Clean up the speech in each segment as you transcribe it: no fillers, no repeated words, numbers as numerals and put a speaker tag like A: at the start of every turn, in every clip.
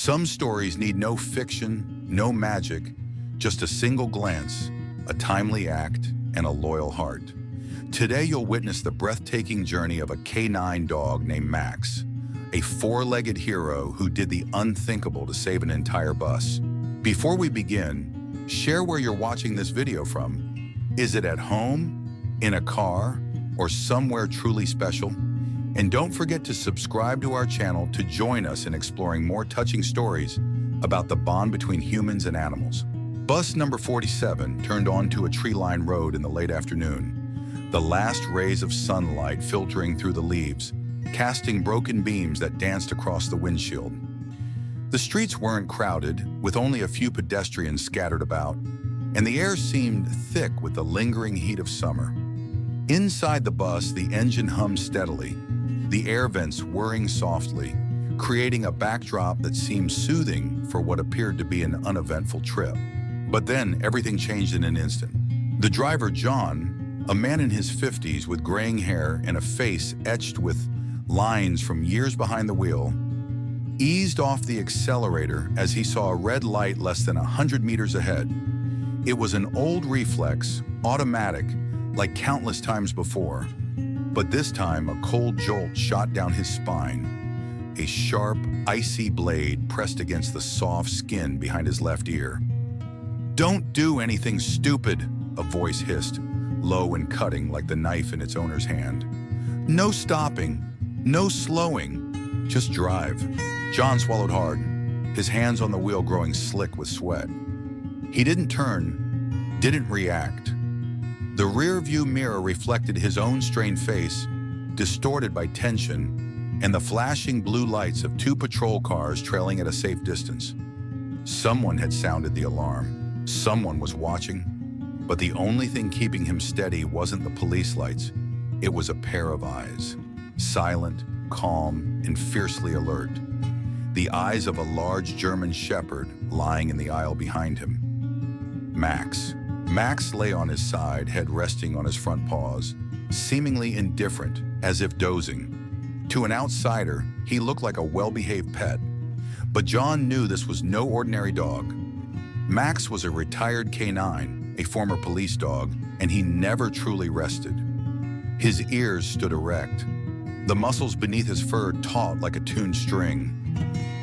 A: Some stories need no fiction, no magic, just a single glance, a timely act, and a loyal heart. Today you'll witness the breathtaking journey of a canine dog named Max, a four-legged hero who did the unthinkable to save an entire bus. Before we begin, share where you're watching this video from. Is it at home, in a car, or somewhere truly special? And don't forget to subscribe to our channel to join us in exploring more touching stories about the bond between humans and animals. Bus number 47 turned onto a tree-lined road in the late afternoon, the last rays of sunlight filtering through the leaves, casting broken beams that danced across the windshield. The streets weren't crowded, with only a few pedestrians scattered about, and the air seemed thick with the lingering heat of summer. Inside the bus, the engine hummed steadily, the air vents whirring softly, creating a backdrop that seemed soothing for what appeared to be an uneventful trip. But then everything changed in an instant. The driver, John, a man in his 50s with graying hair and a face etched with lines from years behind the wheel, eased off the accelerator as he saw a red light less than 100 meters ahead. It was an old reflex, automatic, like countless times before. But this time, a cold jolt shot down his spine. A sharp, icy blade pressed against the soft skin behind his left ear. "Don't do anything stupid," a voice hissed, low and cutting like the knife in its owner's hand. "No stopping, no slowing, just drive." John swallowed hard, his hands on the wheel growing slick with sweat. He didn't turn, didn't react. The rear-view mirror reflected his own strained face, distorted by tension, and the flashing blue lights of two patrol cars trailing at a safe distance. Someone had sounded the alarm. Someone was watching. But the only thing keeping him steady wasn't the police lights. It was a pair of eyes, silent, calm, and fiercely alert. The eyes of a large German shepherd lying in the aisle behind him. Max. Max lay on his side, head resting on his front paws, seemingly indifferent, as if dozing. To an outsider, he looked like a well-behaved pet. But John knew this was no ordinary dog. Max was a retired canine, a former police dog, and he never truly rested. His ears stood erect, the muscles beneath his fur taut like a tuned string.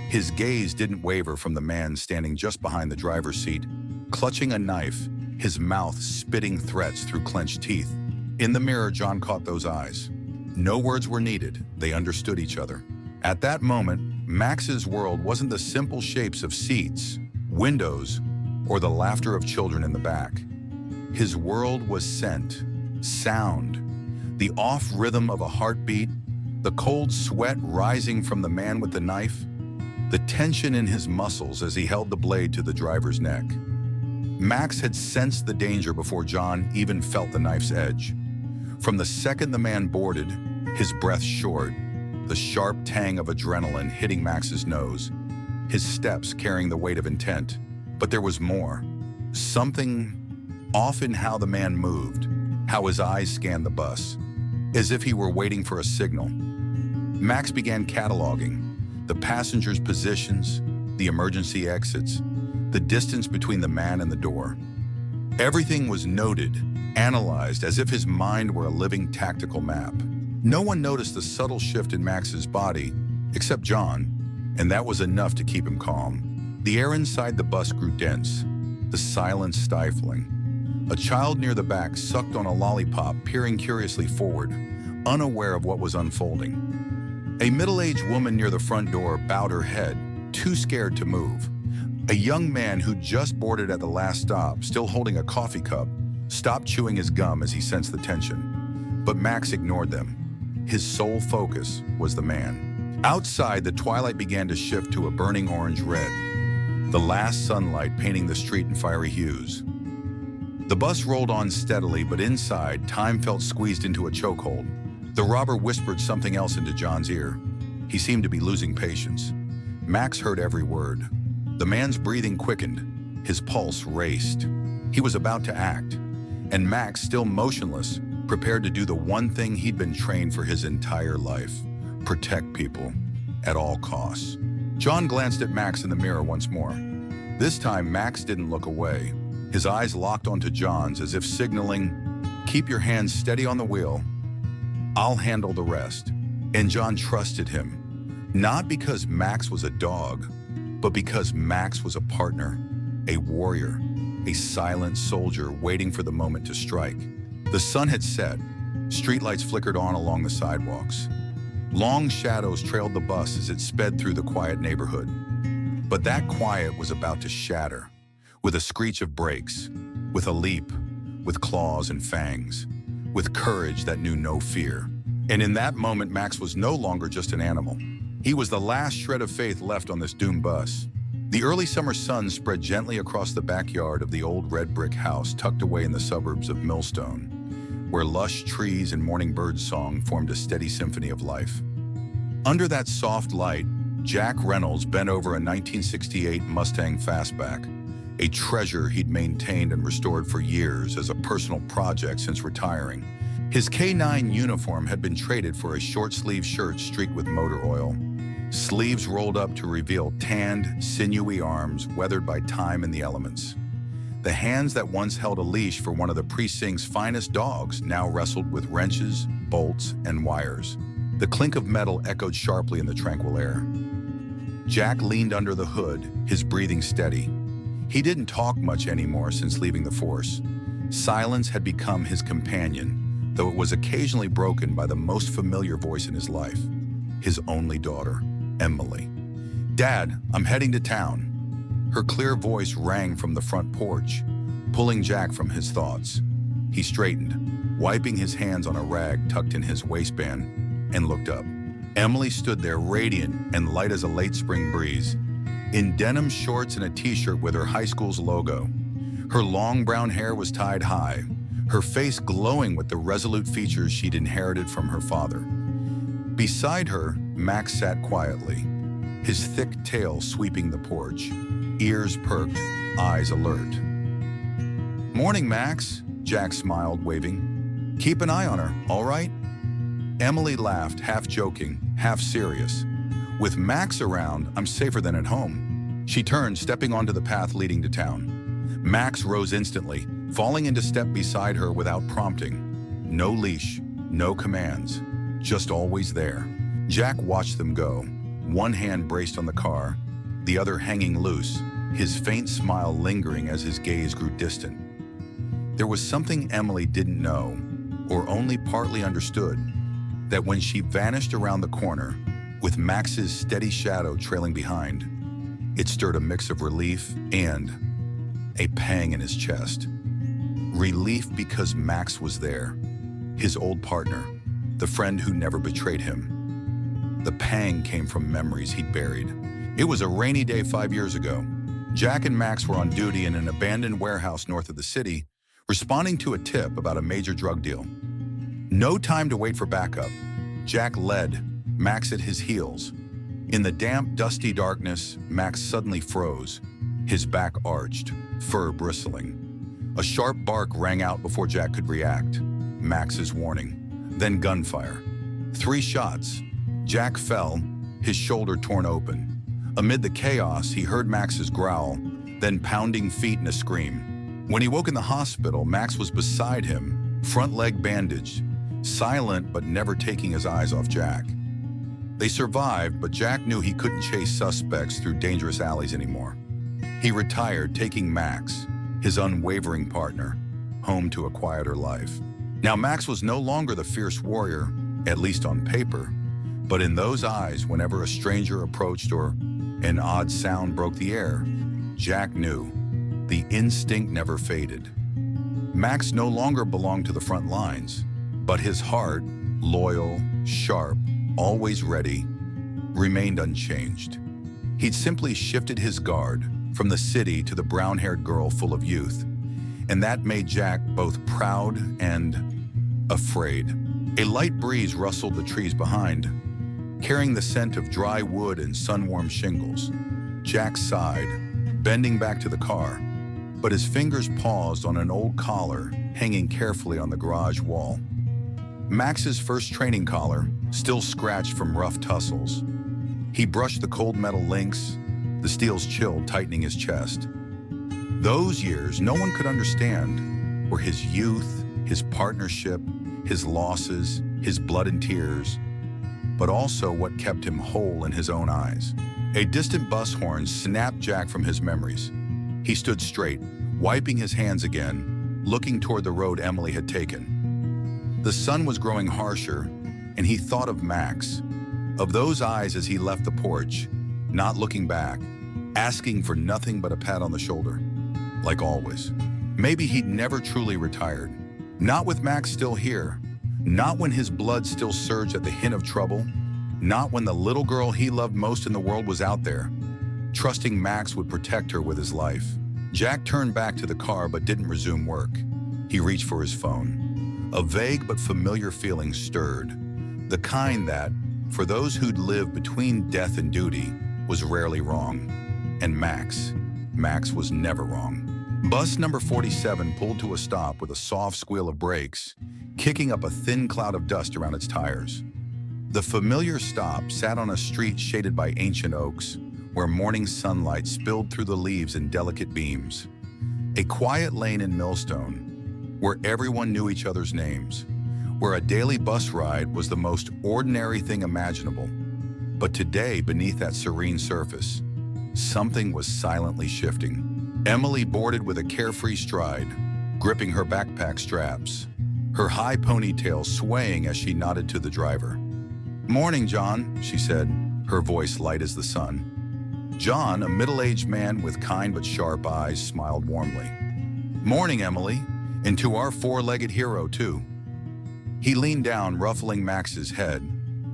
A: His gaze didn't waver from the man standing just behind the driver's seat, clutching a knife, his mouth spitting threats through clenched teeth. In the mirror, John caught those eyes. No words were needed, they understood each other. At that moment, Max's world wasn't the simple shapes of seats, windows, or the laughter of children in the back. His world was scent, sound, the off rhythm of a heartbeat, the cold sweat rising from the man with the knife, the tension in his muscles as he held the blade to the driver's neck. Max had sensed the danger before John even felt the knife's edge. From the second the man boarded, his breath short, the sharp tang of adrenaline hitting Max's nose, his steps carrying the weight of intent. But there was more. Something off in how the man moved, how his eyes scanned the bus, as if he were waiting for a signal. Max began cataloging the passengers' positions, the emergency exits, the distance between the man and the door. Everything was noted, analyzed as if his mind were a living tactical map. No one noticed the subtle shift in Max's body, except John, and that was enough to keep him calm. The air inside the bus grew dense, the silence stifling. A child near the back sucked on a lollipop, peering curiously forward, unaware of what was unfolding. A middle-aged woman near the front door bowed her head, too scared to move. A young man who just boarded at the last stop, still holding a coffee cup, stopped chewing his gum as he sensed the tension. But Max ignored them. His sole focus was the man. Outside, the twilight began to shift to a burning orange-red, the last sunlight painting the street in fiery hues. The bus rolled on steadily, but inside, time felt squeezed into a chokehold. The robber whispered something else into John's ear. He seemed to be losing patience. Max heard every word. The man's breathing quickened, his pulse raced. He was about to act, and Max, still motionless, prepared to do the one thing he'd been trained for his entire life: protect people at all costs. John glanced at Max in the mirror once more. This time, Max didn't look away. His eyes locked onto John's as if signaling, "Keep your hands steady on the wheel. I'll handle the rest." And John trusted him, not because Max was a dog, but because Max was a partner, a warrior, a silent soldier waiting for the moment to strike. The sun had set. Streetlights flickered on along the sidewalks. Long shadows trailed the bus as it sped through the quiet neighborhood. But that quiet was about to shatter, with a screech of brakes, with a leap, with claws and fangs, with courage that knew no fear. And in that moment, Max was no longer just an animal. He was the last shred of faith left on this doomed bus. The early summer sun spread gently across the backyard of the old red brick house tucked away in the suburbs of Millstone, where lush trees and morning bird song formed a steady symphony of life. Under that soft light, Jack Reynolds bent over a 1968 Mustang Fastback, a treasure he'd maintained and restored for years as a personal project since retiring. His K9 uniform had been traded for a short-sleeved shirt streaked with motor oil, sleeves rolled up to reveal tanned, sinewy arms weathered by time and the elements. The hands that once held a leash for one of the precinct's finest dogs now wrestled with wrenches, bolts, and wires. The clink of metal echoed sharply in the tranquil air. Jack leaned under the hood, his breathing steady. He didn't talk much anymore since leaving the force. Silence had become his companion, though it was occasionally broken by the most familiar voice in his life, his only daughter, Emily. "Dad, I'm heading to town." Her clear voice rang from the front porch, pulling Jack from his thoughts. He straightened, wiping his hands on a rag tucked in his waistband, and looked up. Emily stood there radiant and light as a late spring breeze, in denim shorts and a t-shirt with her high school's logo. Her long brown hair was tied high, her face glowing with the resolute features she'd inherited from her father. Beside her, Max sat quietly, his thick tail sweeping the porch, ears perked, eyes alert. "Morning, Max," Jack smiled, waving. "Keep an eye on her, all right?" Emily laughed, half joking, half serious. "With Max around, I'm safer than at home." She turned, stepping onto the path leading to town. Max rose instantly, falling into step beside her without prompting. No leash, no commands, just always there. Jack watched them go, one hand braced on the car, the other hanging loose, his faint smile lingering as his gaze grew distant. There was something Emily didn't know, or only partly understood, that when she vanished around the corner, with Max's steady shadow trailing behind, it stirred a mix of relief and a pang in his chest. Relief because Max was there, his old partner, the friend who never betrayed him. The pang came from memories he'd buried. It was a rainy day 5 years ago. Jack and Max were on duty in an abandoned warehouse north of the city, responding to a tip about a major drug deal. No time to wait for backup. Jack led, Max at his heels. In the damp, dusty darkness, Max suddenly froze, his back arched, fur bristling. A sharp bark rang out before Jack could react, Max's warning. Then gunfire. 3 shots. Jack fell, his shoulder torn open. Amid the chaos, he heard Max's growl, then pounding feet and a scream. When he woke in the hospital, Max was beside him, front leg bandaged, silent but never taking his eyes off Jack. They survived, but Jack knew he couldn't chase suspects through dangerous alleys anymore. He retired, taking Max, his unwavering partner, home to a quieter life. Now Max was no longer the fierce warrior, at least on paper, but in those eyes, whenever a stranger approached or an odd sound broke the air, Jack knew. The instinct never faded. Max no longer belonged to the front lines, but his heart, loyal, sharp, always ready, remained unchanged. He'd simply shifted his guard from the city to the brown-haired girl full of youth, and that made Jack both proud and afraid. A light breeze rustled the trees behind, carrying the scent of dry wood and sun-warmed shingles. Jack sighed, bending back to the car, but his fingers paused on an old collar hanging carefully on the garage wall. Max's first training collar, still scratched from rough tussles. He brushed the cold metal links, the steel's chill tightening his chest. Those years no one could understand were his youth, his partnership, his losses, his blood and tears, but also what kept him whole in his own eyes. A distant bus horn snapped Jack from his memories. He stood straight, wiping his hands again, looking toward the road Emily had taken. The sun was growing harsher, and he thought of Max, of those eyes as he left the porch, not looking back, asking for nothing but a pat on the shoulder. Like always. Maybe he'd never truly retired. Not with Max still here. Not when his blood still surged at the hint of trouble. Not when the little girl he loved most in the world was out there, trusting Max would protect her with his life. Jack turned back to the car but didn't resume work. He reached for his phone. A vague but familiar feeling stirred. The kind that, for those who'd lived between death and duty, was rarely wrong. And Max was never wrong. Bus number 47 pulled to a stop with a soft squeal of brakes, kicking up a thin cloud of dust around its tires. The familiar stop sat on a street shaded by ancient oaks, where morning sunlight spilled through the leaves in delicate beams. A quiet lane in Millstone, where everyone knew each other's names, where a daily bus ride was the most ordinary thing imaginable. But today, beneath that serene surface, something was silently shifting. Emily boarded with a carefree stride, gripping her backpack straps, her high ponytail swaying as she nodded to the driver. "Morning, John," she said, her voice light as the sun. John, a middle-aged man with kind but sharp eyes, smiled warmly. "Morning, Emily, and to our four-legged hero, too." He leaned down, ruffling Max's head,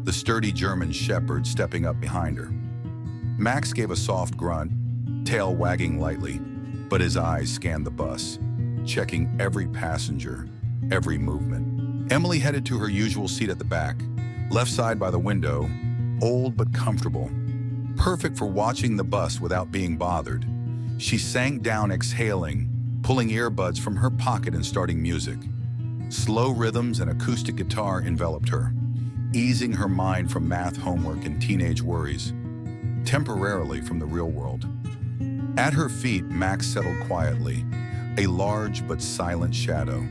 A: the sturdy German shepherd stepping up behind her. Max gave a soft grunt, tail wagging lightly, but his eyes scanned the bus, checking every passenger, every movement. Emily headed to her usual seat at the back, left side by the window, old but comfortable, perfect for watching the bus without being bothered. She sank down, exhaling, pulling earbuds from her pocket and starting music. Slow rhythms and acoustic guitar enveloped her, easing her mind from math homework and teenage worries, temporarily from the real world. At her feet, Max settled quietly, a large but silent shadow.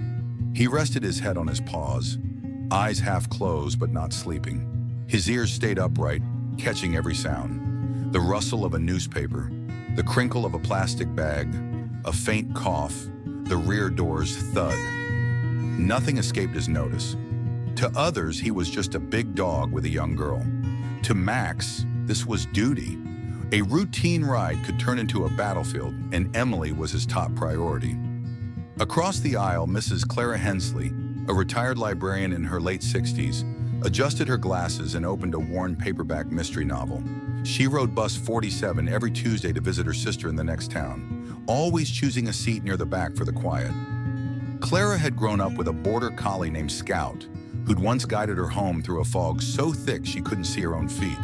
A: He rested his head on his paws, eyes half closed but not sleeping. His ears stayed upright, catching every sound. The rustle of a newspaper, the crinkle of a plastic bag, a faint cough, the rear door's thud. Nothing escaped his notice. To others, he was just a big dog with a young girl. To Max, this was duty. A routine ride could turn into a battlefield, and Emily was his top priority. Across the aisle, Mrs. Clara Hensley, a retired librarian in her late 60s, adjusted her glasses and opened a worn paperback mystery novel. She rode bus 47 every Tuesday to visit her sister in the next town, always choosing a seat near the back for the quiet. Clara had grown up with a border collie named Scout, who'd once guided her home through a fog so thick she couldn't see her own feet.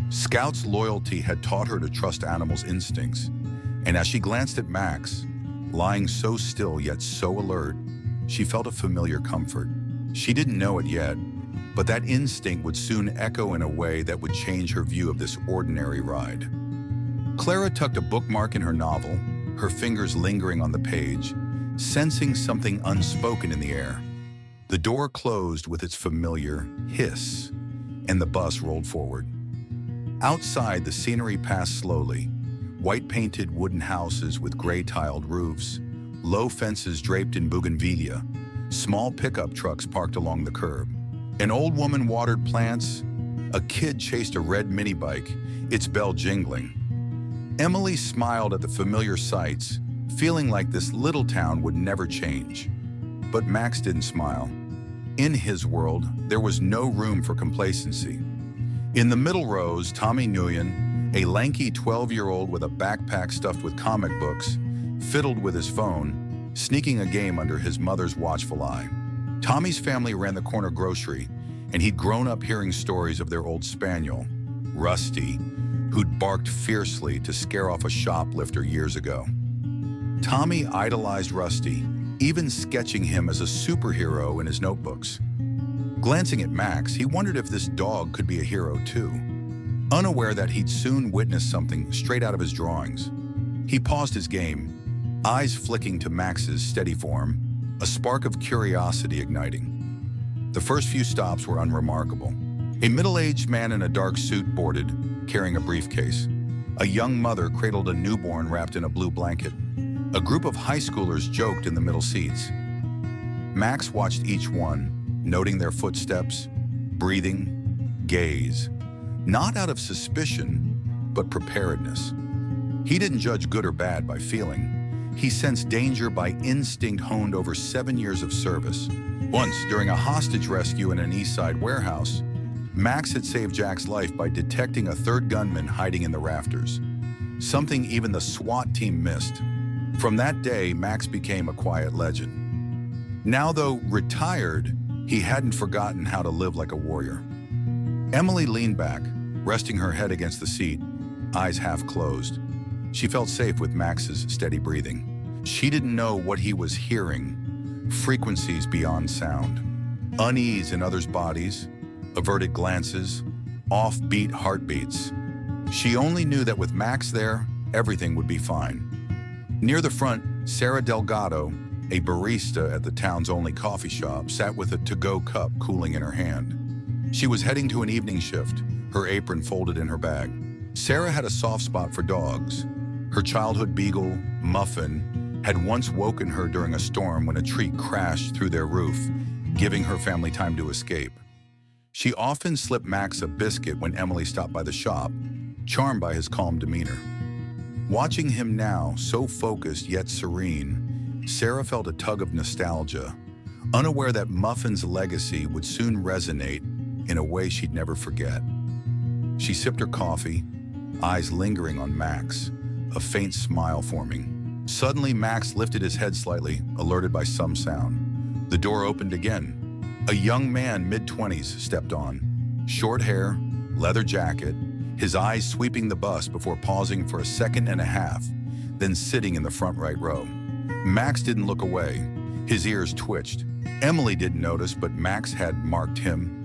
A: Scout's loyalty had taught her to trust animals' instincts, and as she glanced at Max, lying so still yet so alert, she felt a familiar comfort. She didn't know it yet, but that instinct would soon echo in a way that would change her view of this ordinary ride. Clara tucked a bookmark in her novel, her fingers lingering on the page, sensing something unspoken in the air. The door closed with its familiar hiss, and the bus rolled forward. Outside, the scenery passed slowly. White-painted wooden houses with gray-tiled roofs, low fences draped in bougainvillea, small pickup trucks parked along the curb. An old woman watered plants. A kid chased a red mini-bike, its bell jingling. Emily smiled at the familiar sights, feeling like this little town would never change. But Max didn't smile. In his world, there was no room for complacency. In the middle rows, Tommy Nguyen, a lanky 12-year-old with a backpack stuffed with comic books, fiddled with his phone, sneaking a game under his mother's watchful eye. Tommy's family ran the corner grocery, and he'd grown up hearing stories of their old spaniel, Rusty, who'd barked fiercely to scare off a shoplifter years ago. Tommy idolized Rusty, even sketching him as a superhero in his notebooks. Glancing at Max, he wondered if this dog could be a hero too. unaware that he'd soon witness something straight out of his drawings. He paused his game, eyes flicking to Max's steady form, a spark of curiosity igniting. The first few stops were unremarkable. A middle-aged man in a dark suit boarded, carrying a briefcase. A young mother cradled a newborn wrapped in a blue blanket. A group of high schoolers joked in the middle seats. Max watched each one, noting their footsteps, breathing, gaze. Not out of suspicion, but preparedness. He didn't judge good or bad by feeling. He sensed danger by instinct honed over 7 years of service. Once, during a hostage rescue in an East Side warehouse, Max had saved Jack's life by detecting a third gunman hiding in the rafters. Something even the SWAT team missed. From that day, Max became a quiet legend. Now, though retired, he hadn't forgotten how to live like a warrior. Emily leaned back, resting her head against the seat, eyes half closed. She felt safe with Max's steady breathing. She didn't know what he was hearing, frequencies beyond sound, unease in others' bodies, averted glances, offbeat heartbeats. She only knew that with Max there, everything would be fine. Near the front, Sarah Delgado, a barista at the town's only coffee shop, sat with a to-go cup cooling in her hand. She was heading to an evening shift, her apron folded in her bag. Sarah had a soft spot for dogs. Her childhood beagle, Muffin, had once woken her during a storm when a tree crashed through their roof, giving her family time to escape. She often slipped Max a biscuit when Emily stopped by the shop, charmed by his calm demeanor. Watching him now, so focused yet serene, Sarah felt a tug of nostalgia, unaware that Muffin's legacy would soon resonate in a way she'd never forget. She sipped her coffee, eyes lingering on Max, a faint smile forming. Suddenly, Max lifted his head slightly, alerted by some sound. The door opened again. A young man, mid-20s, stepped on. Short hair, leather jacket, his eyes sweeping the bus before pausing for a second and a half, then sitting in the front right row. Max didn't look away. His ears twitched. Emily didn't notice, but Max had marked him.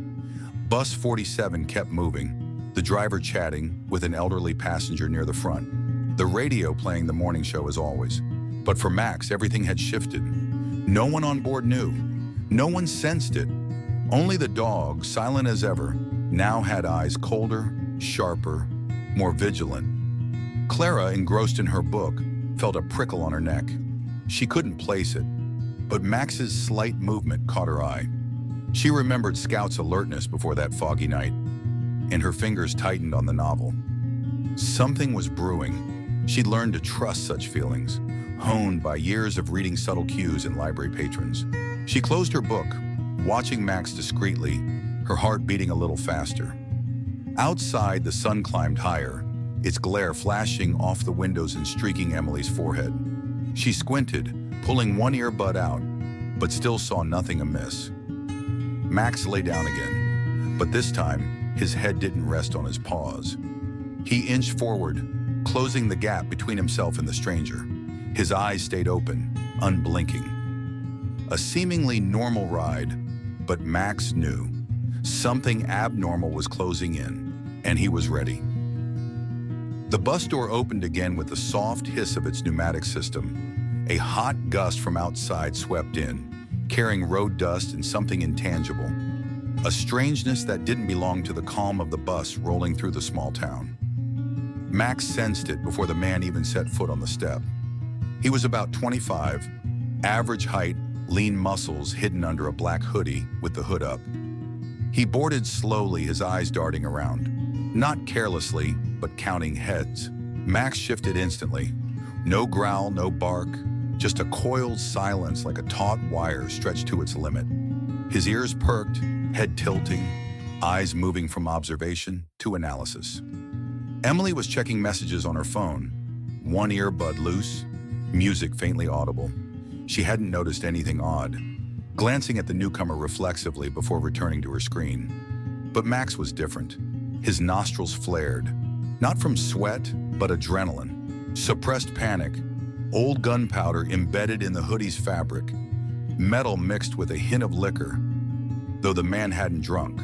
A: Bus 47 kept moving, the driver chatting with an elderly passenger near the front, the radio playing the morning show as always. But for Max, everything had shifted. No one on board knew. No one sensed it. Only the dog, silent as ever, now had eyes colder, sharper, more vigilant. Clara, engrossed in her book, felt a prickle on her neck. She couldn't place it, but Max's slight movement caught her eye. She remembered Scout's alertness before that foggy night, and her fingers tightened on the novel. Something was brewing. She'd learned to trust such feelings, honed by years of reading subtle cues in library patrons. She closed her book, watching Max discreetly, her heart beating a little faster. Outside, the sun climbed higher, its glare flashing off the windows and streaking Emily's forehead. She squinted, pulling one earbud out, but still saw nothing amiss. Max lay down again, but this time, his head didn't rest on his paws. He inched forward, closing the gap between himself and the stranger. His eyes stayed open, unblinking. A seemingly normal ride, but Max knew something abnormal was closing in, and he was ready. The bus door opened again with the soft hiss of its pneumatic system. A hot gust from outside swept in, carrying road dust and something intangible, a strangeness that didn't belong to the calm of the bus rolling through the small town. Max sensed it before the man even set foot on the step. He was about 25, average height, lean muscles hidden under a black hoodie with the hood up. He boarded slowly, his eyes darting around, not carelessly, but counting heads. Max shifted instantly. No growl, no bark, just a coiled silence like a taut wire stretched to its limit. His ears perked, head tilting, eyes moving from observation to analysis. Emily was checking messages on her phone, one earbud loose, music faintly audible. She hadn't noticed anything odd, glancing at the newcomer reflexively before returning to her screen. But Max was different. His nostrils flared, not from sweat, but adrenaline. Suppressed panic, old gunpowder embedded in the hoodie's fabric, metal mixed with a hint of liquor, though the man hadn't drunk.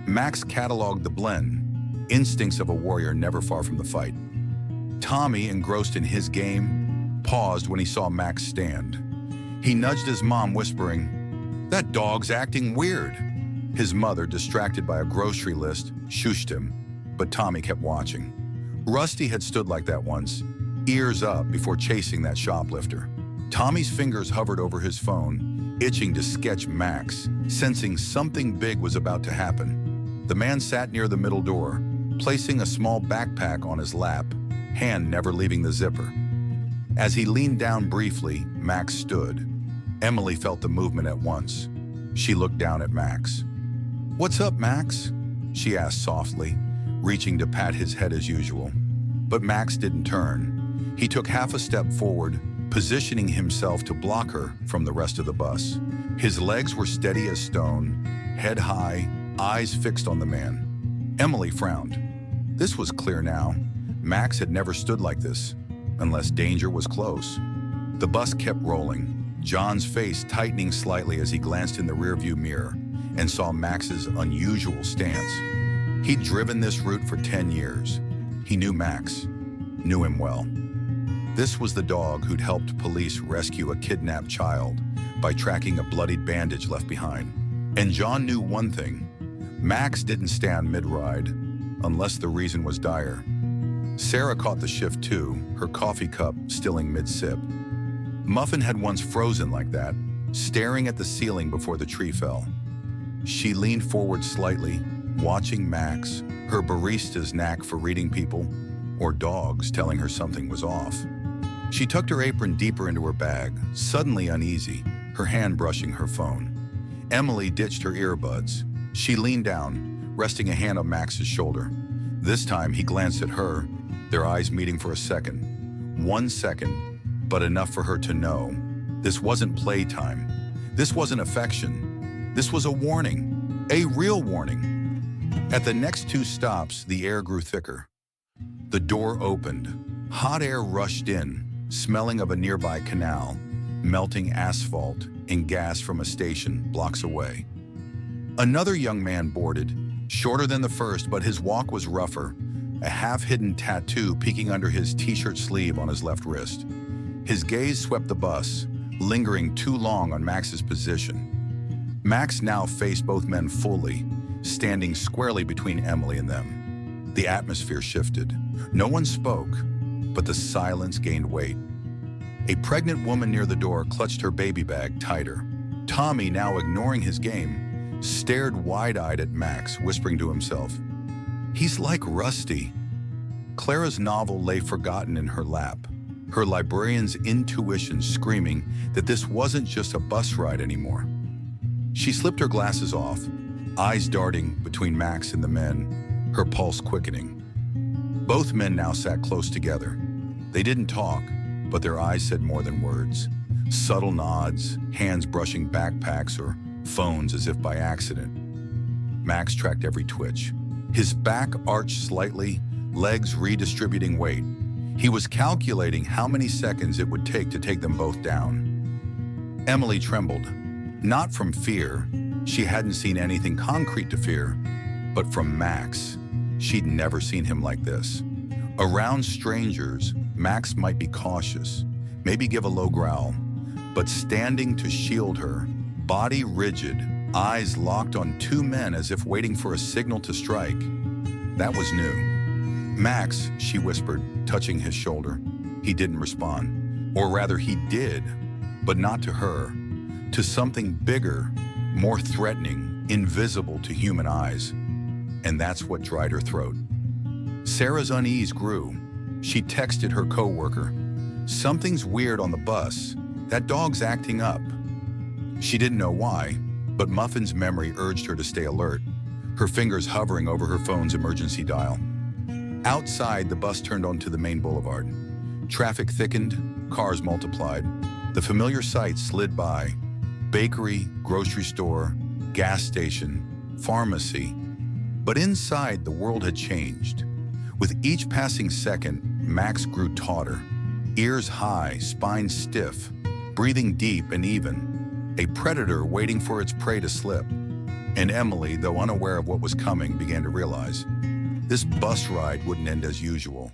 A: Max cataloged the blend, instincts of a warrior never far from the fight. Tommy, engrossed in his game, paused when he saw Max stand. He nudged his mom, whispering, "That dog's acting weird." His mother, distracted by a grocery list, shushed him, but Tommy kept watching. Rusty had stood like that once, ears up before chasing that shoplifter. Tommy's fingers hovered over his phone, itching to sketch Max, sensing something big was about to happen. The man sat near the middle door, placing a small backpack on his lap, hand never leaving the zipper. As he leaned down briefly, Max stood. Emily felt the movement at once. She looked down at Max. "What's up, Max?" she asked softly, reaching to pat his head as usual. But Max didn't turn. He took half a step forward, positioning himself to block her from the rest of the bus. His legs were steady as stone, head high, eyes fixed on the man. Emily frowned. This was clear now. Max had never stood like this, unless danger was close. The bus kept rolling, John's face tightening slightly as he glanced in the rearview mirror and saw Max's unusual stance. He'd driven this route for 10 years. He knew Max, knew him well. This was the dog who'd helped police rescue a kidnapped child by tracking a bloodied bandage left behind. And John knew one thing: Max didn't stand mid-ride, unless the reason was dire. Sarah caught the shift too, her coffee cup stilling mid-sip. Muffin had once frozen like that, staring at the ceiling before the tree fell. She leaned forward slightly, watching Max, her barista's knack for reading people, or dogs telling her something was off. She tucked her apron deeper into her bag, suddenly uneasy, her hand brushing her phone. Emily ditched her earbuds. She leaned down, resting a hand on Max's shoulder. This time he glanced at her, their eyes meeting for a second. 1 second, but enough for her to know. This wasn't playtime. This wasn't affection. This was a warning, a real warning. At the next 2 stops, the air grew thicker. The door opened. Hot air rushed in, smelling of a nearby canal, melting asphalt, and gas from a station blocks away. Another young man boarded, shorter than the first, but his walk was rougher, a half-hidden tattoo peeking under his t-shirt sleeve on his left wrist. His gaze swept the bus, lingering too long on Max's position. Max now faced both men fully, standing squarely between Emily and them. The atmosphere shifted. No one spoke, but the silence gained weight. A pregnant woman near the door clutched her baby bag tighter. Tommy, now ignoring his game, stared wide-eyed at Max, whispering to himself, "He's like Rusty." Clara's novel lay forgotten in her lap, her librarian's intuition screaming that this wasn't just a bus ride anymore. She slipped her glasses off, eyes darting between Max and the men, her pulse quickening. Both men now sat close together. They didn't talk, but their eyes said more than words. Subtle nods, hands brushing backpacks or phones as if by accident. Max tracked every twitch. His back arched slightly, legs redistributing weight. He was calculating how many seconds it would take to take them both down. Emily trembled, not from fear. She hadn't seen anything concrete to fear, but from Max. She'd never seen him like this. Around strangers, Max might be cautious, maybe give a low growl, but standing to shield her, body rigid, eyes locked on 2 men as if waiting for a signal to strike, that was new. "Max," she whispered, touching his shoulder. He didn't respond. Or rather, he did, but not to her. To something bigger, more threatening, invisible to human eyes. And that's what dried her throat. Sarah's unease grew. She texted her coworker, "Something's weird on the bus. That dog's acting up." She didn't know why, but Muffin's memory urged her to stay alert, her fingers hovering over her phone's emergency dial. Outside, the bus turned onto the main boulevard. Traffic thickened, cars multiplied. The familiar sights slid by: bakery, grocery store, gas station, pharmacy. But inside, the world had changed. With each passing second, Max grew tauter, ears high, spine stiff, breathing deep and even, a predator waiting for its prey to slip. And Emily, though unaware of what was coming, began to realize This bus ride wouldn't end as usual.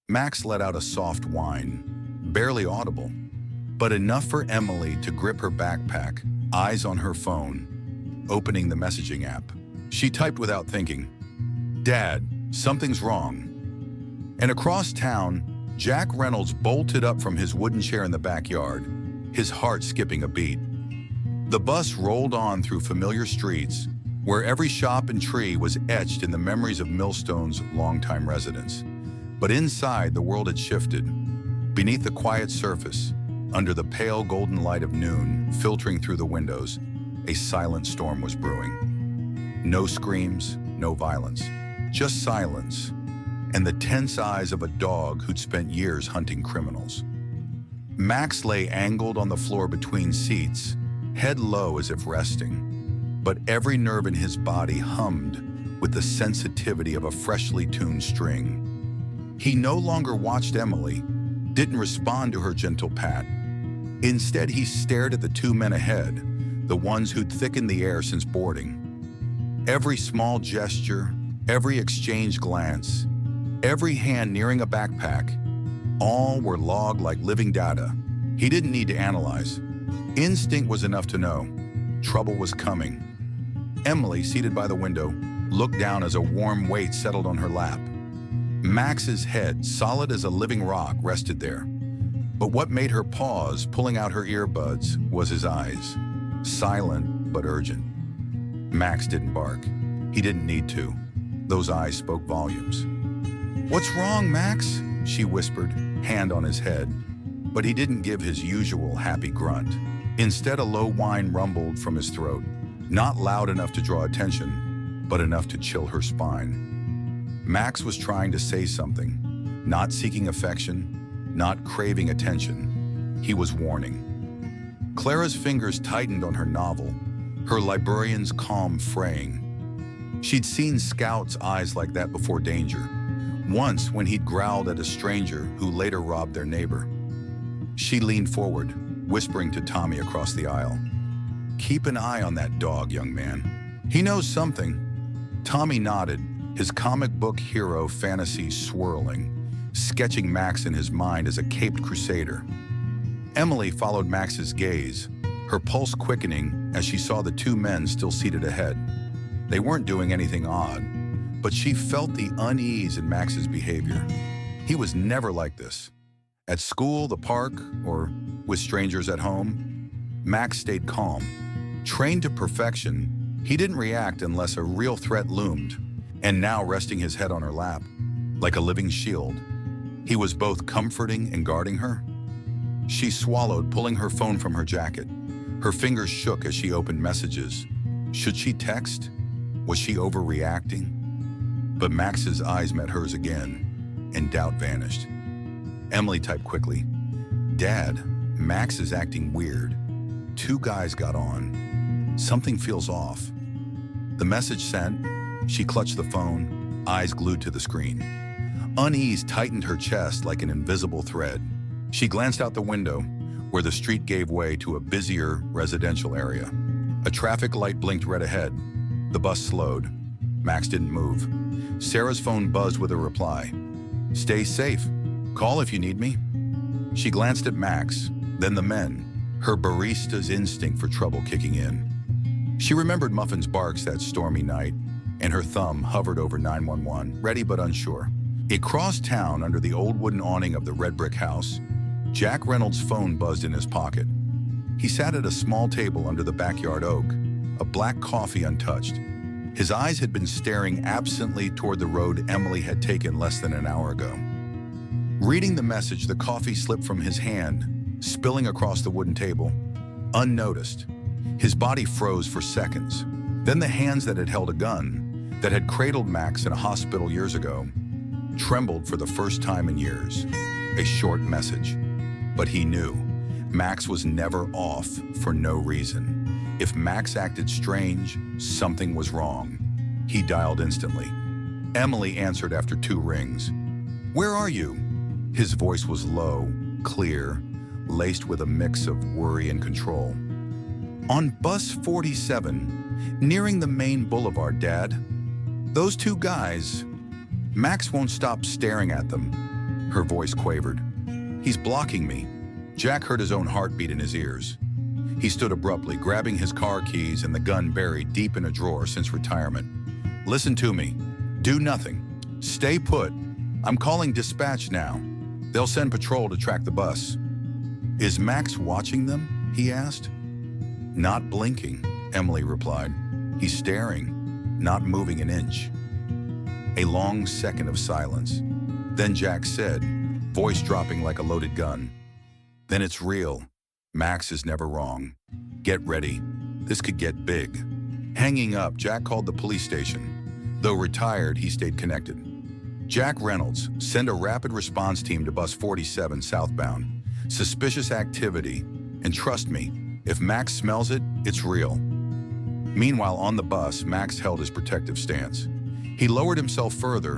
A: Max let out a soft whine, barely audible, but enough for Emily to grip her backpack, eyes on her phone, opening the messaging app. She typed without thinking, "Dad, something's wrong." And across town, Jack Reynolds bolted up from his wooden chair in the backyard, his heart skipping a beat. The bus rolled on through familiar streets, where every shop and tree was etched in the memories of Millstone's longtime residents. But inside, the world had shifted. Beneath the quiet surface, under the pale golden light of noon filtering through the windows, a silent storm was brewing. No screams, no violence, just silence, and the tense eyes of a dog who'd spent years hunting criminals. Max lay angled on the floor between seats, head low as if resting, but every nerve in his body hummed with the sensitivity of a freshly tuned string. He no longer watched Emily, didn't respond to her gentle pat. Instead, he stared at the two men ahead, the ones who'd thickened the air since boarding. Every small gesture, every exchanged glance, every hand nearing a backpack, all were logged like living data. He didn't need to analyze. Instinct was enough to know. Trouble was coming. Emily, seated by the window, looked down as a warm weight settled on her lap. Max's head, solid as a living rock, rested there. But what made her pause, pulling out her earbuds, was his eyes. Silent but urgent. Max didn't bark. He didn't need to. Those eyes spoke volumes. "What's wrong, Max?" she whispered, hand on his head. But he didn't give his usual happy grunt. Instead, a low whine rumbled from his throat. Not loud enough to draw attention, but enough to chill her spine. Max was trying to say something, not seeking affection, not craving attention. He was warning. Clara's fingers tightened on her novel, her librarian's calm fraying. She'd seen Scout's eyes like that before danger, once when he'd growled at a stranger who later robbed their neighbor. She leaned forward, whispering to Tommy across the aisle, "Keep an eye on that dog, young man. He knows something." Tommy nodded, his comic book hero fantasies swirling, sketching Max in his mind as a caped crusader. Emily followed Max's gaze, her pulse quickening as she saw the two men still seated ahead. They weren't doing anything odd, but she felt the unease in Max's behavior. He was never like this. At school, the park, or with strangers at home, Max stayed calm. Trained to perfection, he didn't react unless a real threat loomed, and now resting his head on her lap, like a living shield, he was both comforting and guarding her. She swallowed, pulling her phone from her jacket. Her fingers shook as she opened messages. Should she text? Was she overreacting? But Max's eyes met hers again, and doubt vanished. Emily typed quickly, "Dad, Max is acting weird. Two guys got on. Something feels off." The message sent, she clutched the phone, eyes glued to the screen. Unease tightened her chest like an invisible thread. She glanced out the window, where the street gave way to a busier residential area. A traffic light blinked red ahead. The bus slowed. Max didn't move. Sarah's phone buzzed with a reply. "Stay safe. Call if you need me." She glanced at Max, then the men, her barista's instinct for trouble kicking in. She remembered Muffin's barks that stormy night, and her thumb hovered over 911, ready but unsure. Across town, under the old wooden awning of the red brick house, Jack Reynolds' phone buzzed in his pocket. He sat at a small table under the backyard oak, a black coffee untouched. His eyes had been staring absently toward the road Emily had taken less than an hour ago. Reading the message, the coffee slipped from his hand, spilling across the wooden table. Unnoticed, his body froze for seconds. Then the hands that had held a gun, that had cradled Max in a hospital years ago, trembled for the first time in years. A short message. But he knew Max was never off for no reason. If Max acted strange, something was wrong. He dialed instantly. Emily answered after 2 rings. "Where are you?" His voice was low, clear, laced with a mix of worry and control. "On bus 47, nearing the main boulevard, Dad. Those 2 guys, Max won't stop staring at them. Her voice quavered. He's blocking me. Jack heard his own heartbeat in his ears. He stood abruptly, grabbing his car keys and the gun buried deep in a drawer since retirement. Listen to me. Do nothing. Stay put. I'm calling dispatch now. They'll send patrol to track the bus. Is Max watching them? He asked. Not blinking, Emily replied. He's staring, not moving an inch. A long second of silence. Then Jack said, voice dropping like a loaded gun. Then it's real. Max is never wrong. Get ready. This could get big. Hanging up, Jack called the police station. Though retired, he stayed connected. Jack Reynolds, send a rapid response team to bus 47 southbound. Suspicious activity. And trust me, if Max smells it, it's real. Meanwhile, on the bus, Max held his protective stance. He lowered himself further,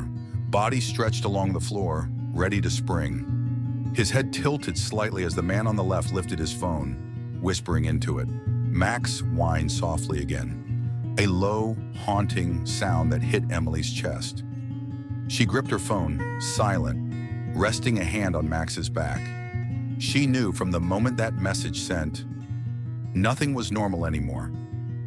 A: body stretched along the floor, ready to spring. His head tilted slightly as the man on the left lifted his phone, whispering into it. Max whined softly again, a low, haunting sound that hit Emily's chest. She gripped her phone, silent, resting a hand on Max's back. She knew from the moment that message sent, nothing was normal anymore.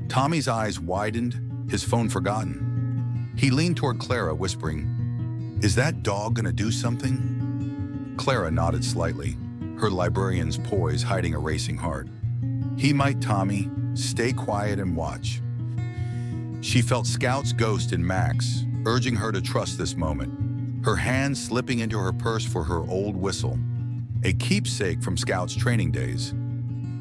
A: Tommy's eyes widened, his phone forgotten. He leaned toward Clara, whispering, "Is that dog gonna do something?" Clara nodded slightly, her librarian's poise hiding a racing heart. He might, Tommy. Stay quiet and watch. She felt Scout's ghost in Max, urging her to trust this moment, her hand slipping into her purse for her old whistle, a keepsake from Scout's training days.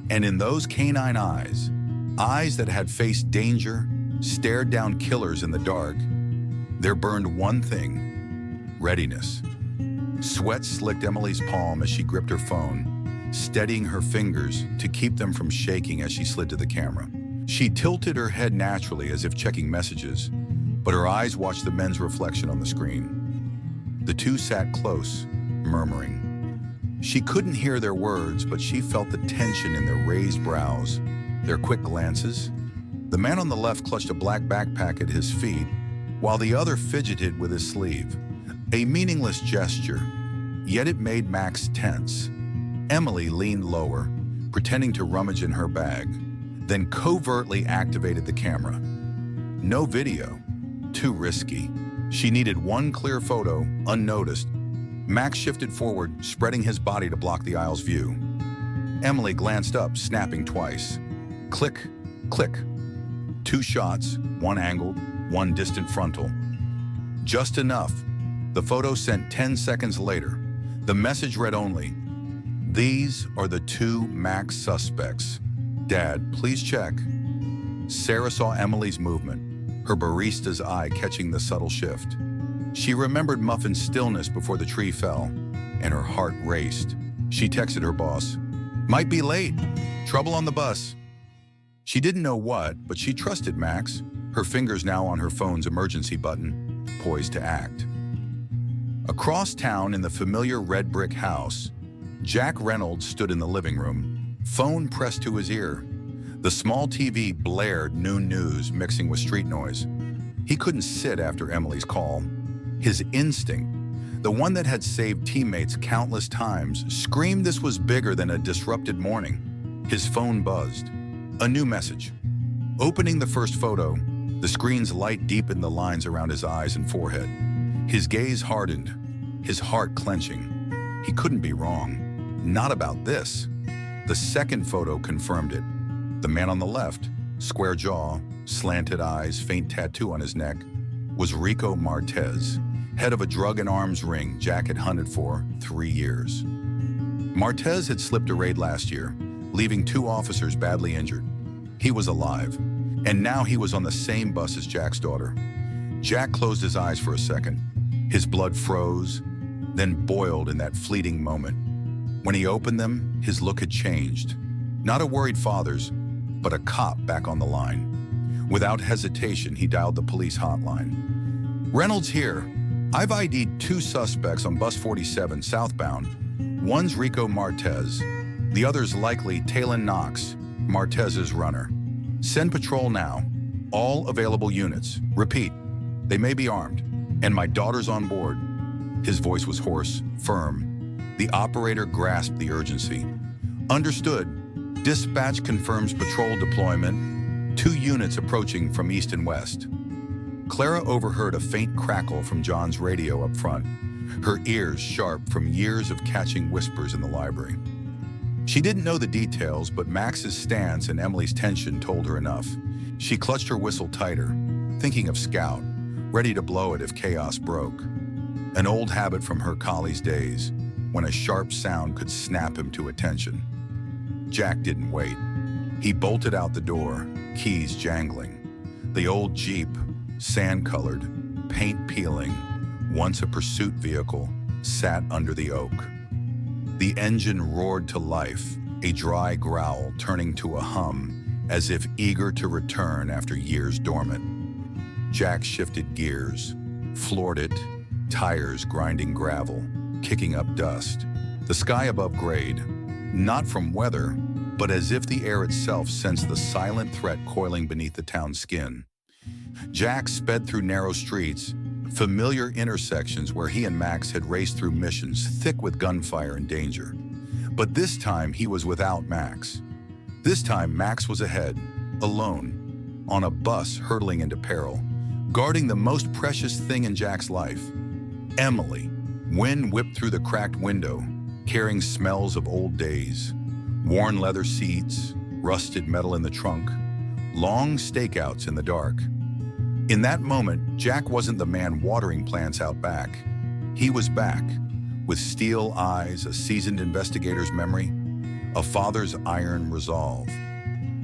A: And in those canine eyes, eyes that had faced danger, stared down killers in the dark, there burned one thing: readiness. Sweat slicked Emily's palm as she gripped her phone, steadying her fingers to keep them from shaking as she slid to the camera. She tilted her head naturally as if checking messages, but her eyes watched the men's reflection on the screen. The two sat close, murmuring. She couldn't hear their words, but she felt the tension in their raised brows, their quick glances. The man on the left clutched a black backpack at his feet, while the other fidgeted with his sleeve. A meaningless gesture, yet it made Max tense. Emily leaned lower, pretending to rummage in her bag, then covertly activated the camera. No video. Too risky. She needed one clear photo, unnoticed. Max shifted forward, spreading his body to block the aisle's view. Emily glanced up, snapping twice. Click, click. 2 shots, one angled, one distant frontal. Just enough. The photo sent 10 seconds later. The message read only, "These are the 2 Max suspects. Dad, please check." Sarah saw Emily's movement, her barista's eye catching the subtle shift. She remembered Muffin's stillness before the tree fell, and her heart raced. She texted her boss, "Might be late. Trouble on the bus." She didn't know what, but she trusted Max, her fingers now on her phone's emergency button, poised to act. Across town in the familiar red brick house, Jack Reynolds stood in the living room, phone pressed to his ear. The small TV blared noon news mixing with street noise. He couldn't sit after Emily's call. His instinct, the one that had saved teammates countless times, screamed this was bigger than a disrupted morning. His phone buzzed. A new message. Opening the first photo, the screen's light deepened the lines around his eyes and forehead. His gaze hardened, his heart clenching. He couldn't be wrong. Not about this. The second photo confirmed it. The man on the left, square jaw, slanted eyes, faint tattoo on his neck, was Rico Martez, head of a drug and arms ring Jack had hunted for 3 years. Martez had slipped a raid last year, leaving 2 officers badly injured. He was alive, and now he was on the same bus as Jack's daughter. Jack closed his eyes for a second. His blood froze, then boiled in that fleeting moment. When he opened them, his look had changed. Not a worried father's, but a cop back on the line. Without hesitation, he dialed the police hotline. "Reynolds here. I've ID'd 2 suspects on bus 47 southbound. One's Rico Martez. The other's likely Talon Knox, Martez's runner. Send patrol now. All available units. Repeat, they may be armed. And my daughter's on board. His voice was hoarse, firm. The operator grasped the urgency. Understood. Dispatch confirms patrol deployment. 2 units approaching from east and west. Clara overheard a faint crackle from John's radio up front, her ears sharp from years of catching whispers in the library. She didn't know the details, but Max's stance and Emily's tension told her enough. She clutched her whistle tighter, thinking of Scout, ready to blow it if chaos broke. An old habit from her collie's days, when a sharp sound could snap him to attention. Jack didn't wait. He bolted out the door, keys jangling. The old Jeep, sand-colored, paint peeling, once a pursuit vehicle, sat under the oak. The engine roared to life, a dry growl turning to a hum, as if eager to return after years dormant. Jack shifted gears, floored it, tires grinding gravel, kicking up dust. The sky above grayed, not from weather, but as if the air itself sensed the silent threat coiling beneath the town's skin. Jack sped through narrow streets, familiar intersections where he and Max had raced through missions thick with gunfire and danger. But this time he was without Max. This time Max was ahead, alone, on a bus hurtling into peril, guarding the most precious thing in Jack's life, Emily. Wind whipped through the cracked window, carrying smells of old days. Worn leather seats, rusted metal in the trunk, long stakeouts in the dark. In that moment, Jack wasn't the man watering plants out back. He was back, with steel eyes, a seasoned investigator's memory, a father's iron resolve.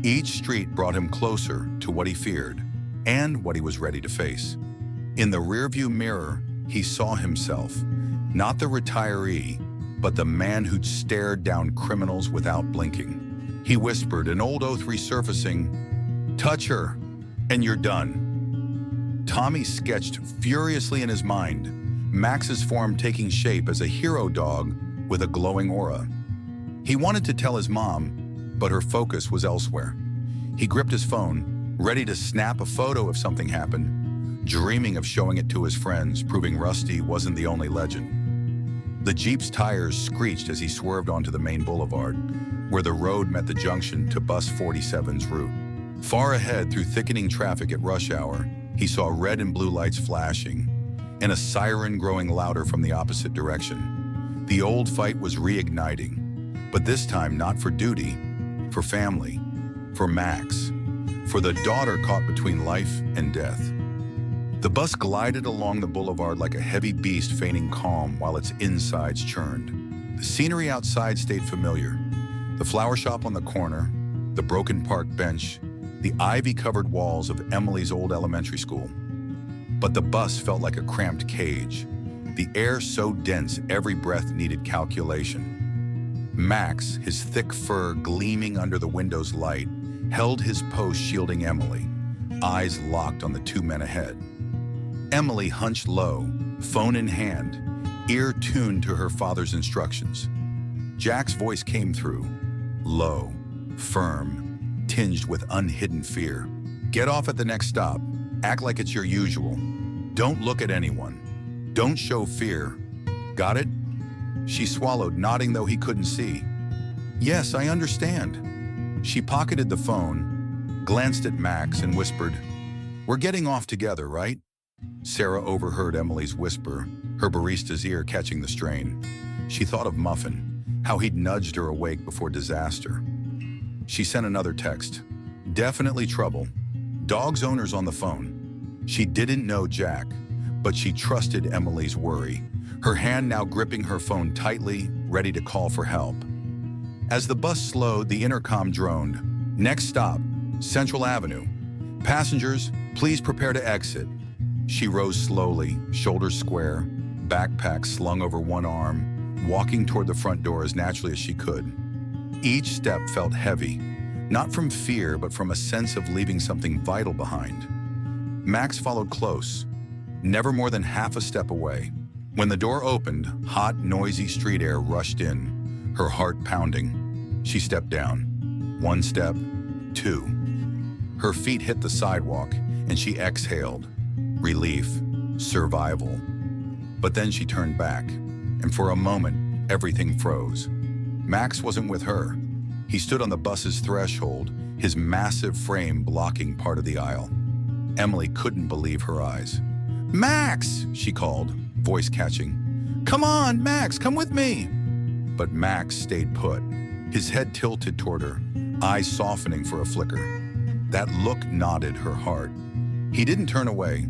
A: Each street brought him closer to what he feared and what he was ready to face. In the rearview mirror, he saw himself, not the retiree, but the man who'd stared down criminals without blinking. He whispered, an old oath resurfacing, "Touch her, and you're done." Tommy sketched furiously in his mind, Max's form taking shape as a hero dog with a glowing aura. He wanted to tell his mom, but her focus was elsewhere. He gripped his phone, ready to snap a photo if something happened, dreaming of showing it to his friends, proving Rusty wasn't the only legend. The Jeep's tires screeched as he swerved onto the main boulevard, where the road met the junction to Bus 47's route. Far ahead, through thickening traffic at rush hour, he saw red and blue lights flashing, and a siren growing louder from the opposite direction. The old fight was reigniting, but this time not for duty, for family, for Max, for the daughter caught between life and death. The bus glided along the boulevard like a heavy beast feigning calm while its insides churned. The scenery outside stayed familiar. The flower shop on the corner, the broken park bench, the ivy-covered walls of Emily's old elementary school. But the bus felt like a cramped cage, the air so dense every breath needed calculation. Max, his thick fur gleaming under the window's light, held his post shielding Emily, eyes locked on the 2 men ahead. Emily hunched low, phone in hand, ear tuned to her father's instructions. Jack's voice came through, low, firm, tinged with unhidden fear. Get off at the next stop. Act like it's your usual. Don't look at anyone. Don't show fear. Got it? She swallowed, nodding though he couldn't see. Yes, I understand. She pocketed the phone, glanced at Max and whispered, "We're getting off together, right?" Sarah overheard Emily's whisper, her barista's ear catching the strain. She thought of Muffin, how he'd nudged her awake before disaster. She sent another text. Definitely trouble. Dog's owner's on the phone. She didn't know Jack, but she trusted Emily's worry, her hand now gripping her phone tightly, ready to call for help. As the bus slowed, the intercom droned. Next stop, Central Avenue. Passengers, please prepare to exit. She rose slowly, shoulders square, backpack slung over one arm, walking toward the front door as naturally as she could. Each step felt heavy, not from fear, but from a sense of leaving something vital behind. Max followed close, never more than half a step away. When the door opened, hot, noisy street air rushed in, her heart pounding. She stepped down. 1 step, 2. Her feet hit the sidewalk, and she exhaled. Relief, survival. But then she turned back, and for a moment, everything froze. Max wasn't with her. He stood on the bus's threshold, his massive frame blocking part of the aisle. Emily couldn't believe her eyes. "Max!" she called, voice catching. "Come on, Max, come with me!" But Max stayed put, his head tilted toward her, eyes softening for a flicker. That look knotted her heart. He didn't turn away,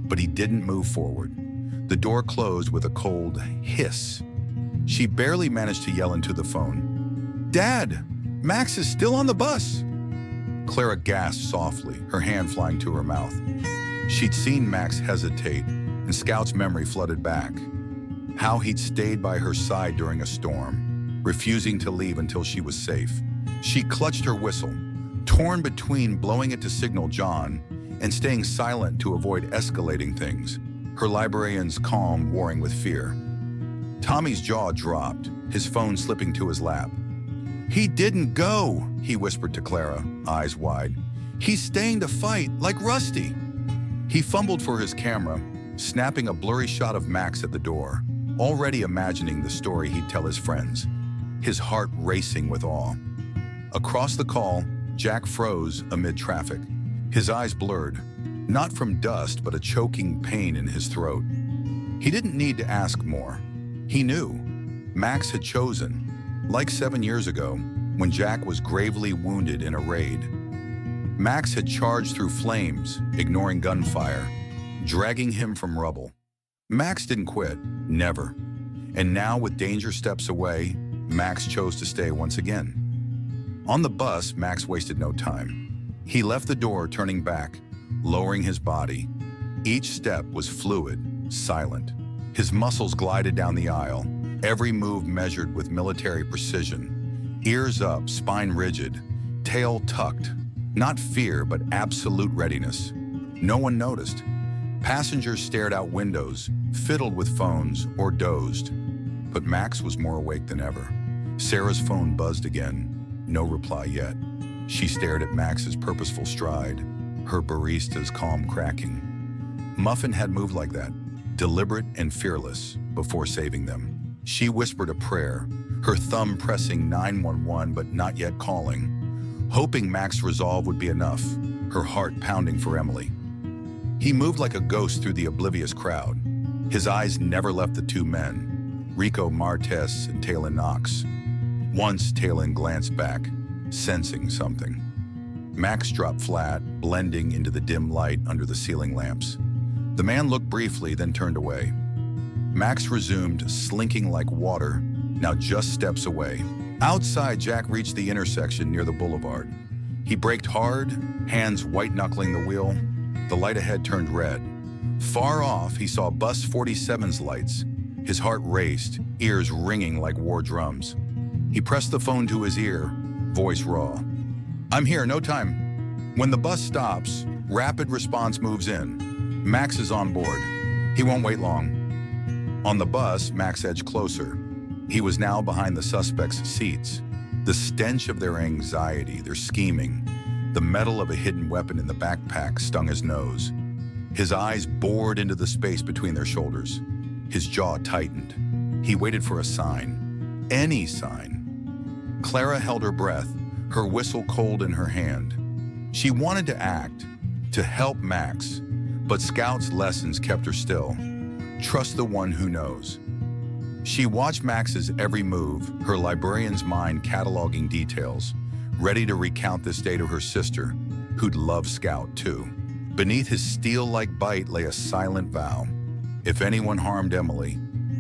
A: but he didn't move forward. The door closed with a cold hiss. She barely managed to yell into the phone, "Dad, Max is still on the bus!" Clara gasped softly, her hand flying to her mouth. She'd seen Max hesitate, and Scout's memory flooded back. How he'd stayed by her side during a storm, refusing to leave until she was safe. She clutched her whistle, torn between blowing it to signal John and staying silent to avoid escalating things, her librarian's calm warring with fear. Tommy's jaw dropped, his phone slipping to his lap. "He didn't go," he whispered to Clara, eyes wide. "He's staying to fight, like Rusty." He fumbled for his camera, snapping a blurry shot of Max at the door, already imagining the story he'd tell his friends, his heart racing with awe. Across the call, Jack froze amid traffic, his eyes blurred, not from dust but a choking pain in his throat. He didn't need to ask more. He knew. Max had chosen, like 7 years ago, when Jack was gravely wounded in a raid. Max had charged through flames, ignoring gunfire, dragging him from rubble. Max didn't quit, never. And now, with danger steps away, Max chose to stay once again. On the bus, Max wasted no time. He left the door, turning back, lowering his body. Each step was fluid, silent. His muscles glided down the aisle, every move measured with military precision. Ears up, spine rigid, tail tucked. Not fear, but absolute readiness. No one noticed. Passengers stared out windows, fiddled with phones, or dozed. But Max was more awake than ever. Sarah's phone buzzed again. No reply yet. She stared at Max's purposeful stride, her barista's calm cracking. Muffin had moved like that, deliberate and fearless, before saving them. She whispered a prayer, her thumb pressing 911 but not yet calling, hoping Max's resolve would be enough, her heart pounding for Emily. He moved like a ghost through the oblivious crowd. His eyes never left the two men, Rico Martes and Talon Knox. Once Talon glanced back, sensing something. Max dropped flat, blending into the dim light under the ceiling lamps. The man looked briefly, then turned away. Max resumed, slinking like water, now just steps away. Outside, Jack reached the intersection near the boulevard. He braked hard, hands white-knuckling the wheel. The light ahead turned red. Far off, he saw Bus 47's lights. His heart raced, ears ringing like war drums. He pressed the phone to his ear, voice raw. "I'm here, no time." When the bus stops, rapid response moves in. Max is on board. He won't wait long. On the bus, Max edged closer. He was now behind the suspects' seats. The stench of their anxiety, their scheming, the metal of a hidden weapon in the backpack stung his nose. His eyes bored into the space between their shoulders. His jaw tightened. He waited for a sign. Any sign. Clara held her breath, her whistle cold in her hand. She wanted to act, to help Max, but Scout's lessons kept her still. Trust the one who knows. She watched Max's every move, her librarian's mind cataloging details, ready to recount this day to her sister, who'd love Scout too. Beneath his steel-like bite lay a silent vow. If anyone harmed Emily,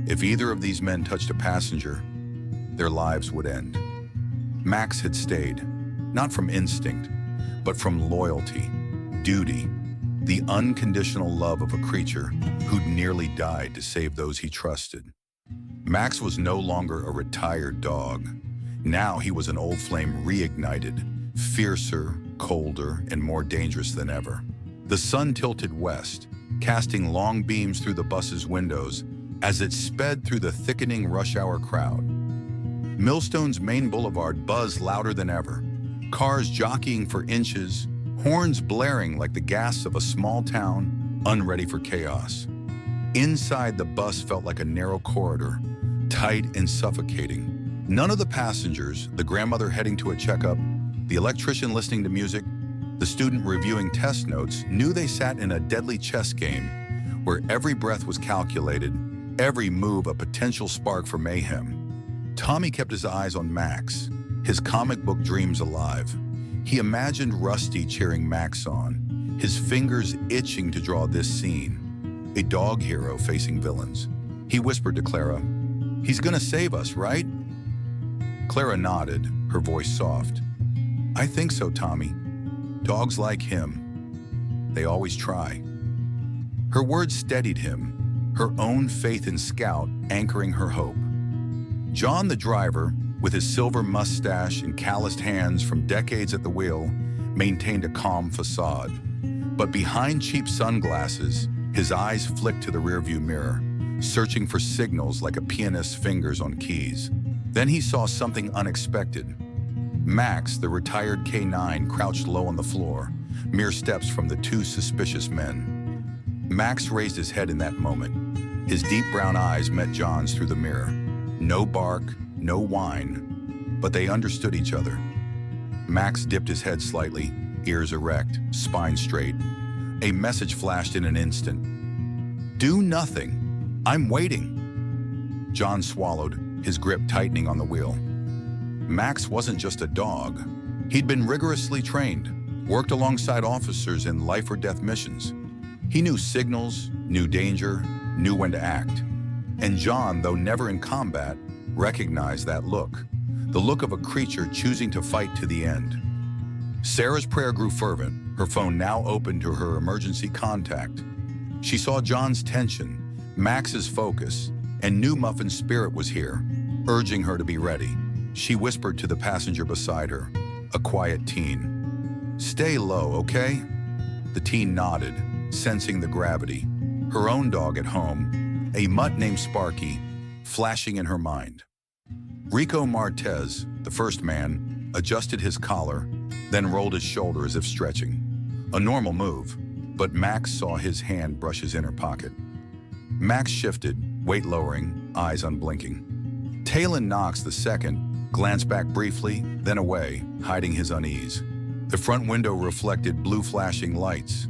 A: if either of these men touched a passenger, their lives would end. Max had stayed, not from instinct, but from loyalty, duty, the unconditional love of a creature who'd nearly died to save those he trusted. Max was no longer a retired dog. Now he was an old flame reignited, fiercer, colder, and more dangerous than ever. The sun tilted west, casting long beams through the bus's windows as it sped through the thickening rush-hour crowd. Millstone's main boulevard buzzed louder than ever, cars jockeying for inches, horns blaring like the gas of a small town, unready for chaos. Inside, the bus felt like a narrow corridor, tight and suffocating. None of the passengers, the grandmother heading to a checkup, the electrician listening to music, the student reviewing test notes, knew they sat in a deadly chess game where every breath was calculated, every move a potential spark for mayhem. Tommy kept his eyes on Max, his comic book dreams alive. He imagined Rusty cheering Max on, his fingers itching to draw this scene, a dog hero facing villains. He whispered to Clara, "He's gonna save us, right?" Clara nodded, her voice soft. "I think so, Tommy. Dogs like him. They always try." Her words steadied him, her own faith in Scout anchoring her hope. John, the driver, with his silver mustache and calloused hands from decades at the wheel, maintained a calm facade. But behind cheap sunglasses, his eyes flicked to the rearview mirror, searching for signals like a pianist's fingers on keys. Then he saw something unexpected. Max, the retired K9, crouched low on the floor, mere steps from the two suspicious men. Max raised his head in that moment. His deep brown eyes met John's through the mirror. No bark, no whine, but they understood each other. Max dipped his head slightly, ears erect, spine straight. A message flashed in an instant. "Do nothing. I'm waiting." John swallowed, his grip tightening on the wheel. Max wasn't just a dog. He'd been rigorously trained, worked alongside officers in life-or-death missions. He knew signals, knew danger, knew when to act. And John, though never in combat, recognized that look, the look of a creature choosing to fight to the end. Sarah's prayer grew fervent, her phone now open to her emergency contact. She saw John's tension, Max's focus, and knew Muffin's spirit was here, urging her to be ready. She whispered to the passenger beside her, a quiet teen. "Stay low, okay?" The teen nodded, sensing the gravity. Her own dog at home, a mutt named Sparky, flashing in her mind. Rico Martez, the first man, adjusted his collar, then rolled his shoulder as if stretching. A normal move, but Max saw his hand brush his inner pocket. Max shifted, weight lowering, eyes unblinking. Talon Knox, the second, glanced back briefly, then away, hiding his unease. The front window reflected blue flashing lights.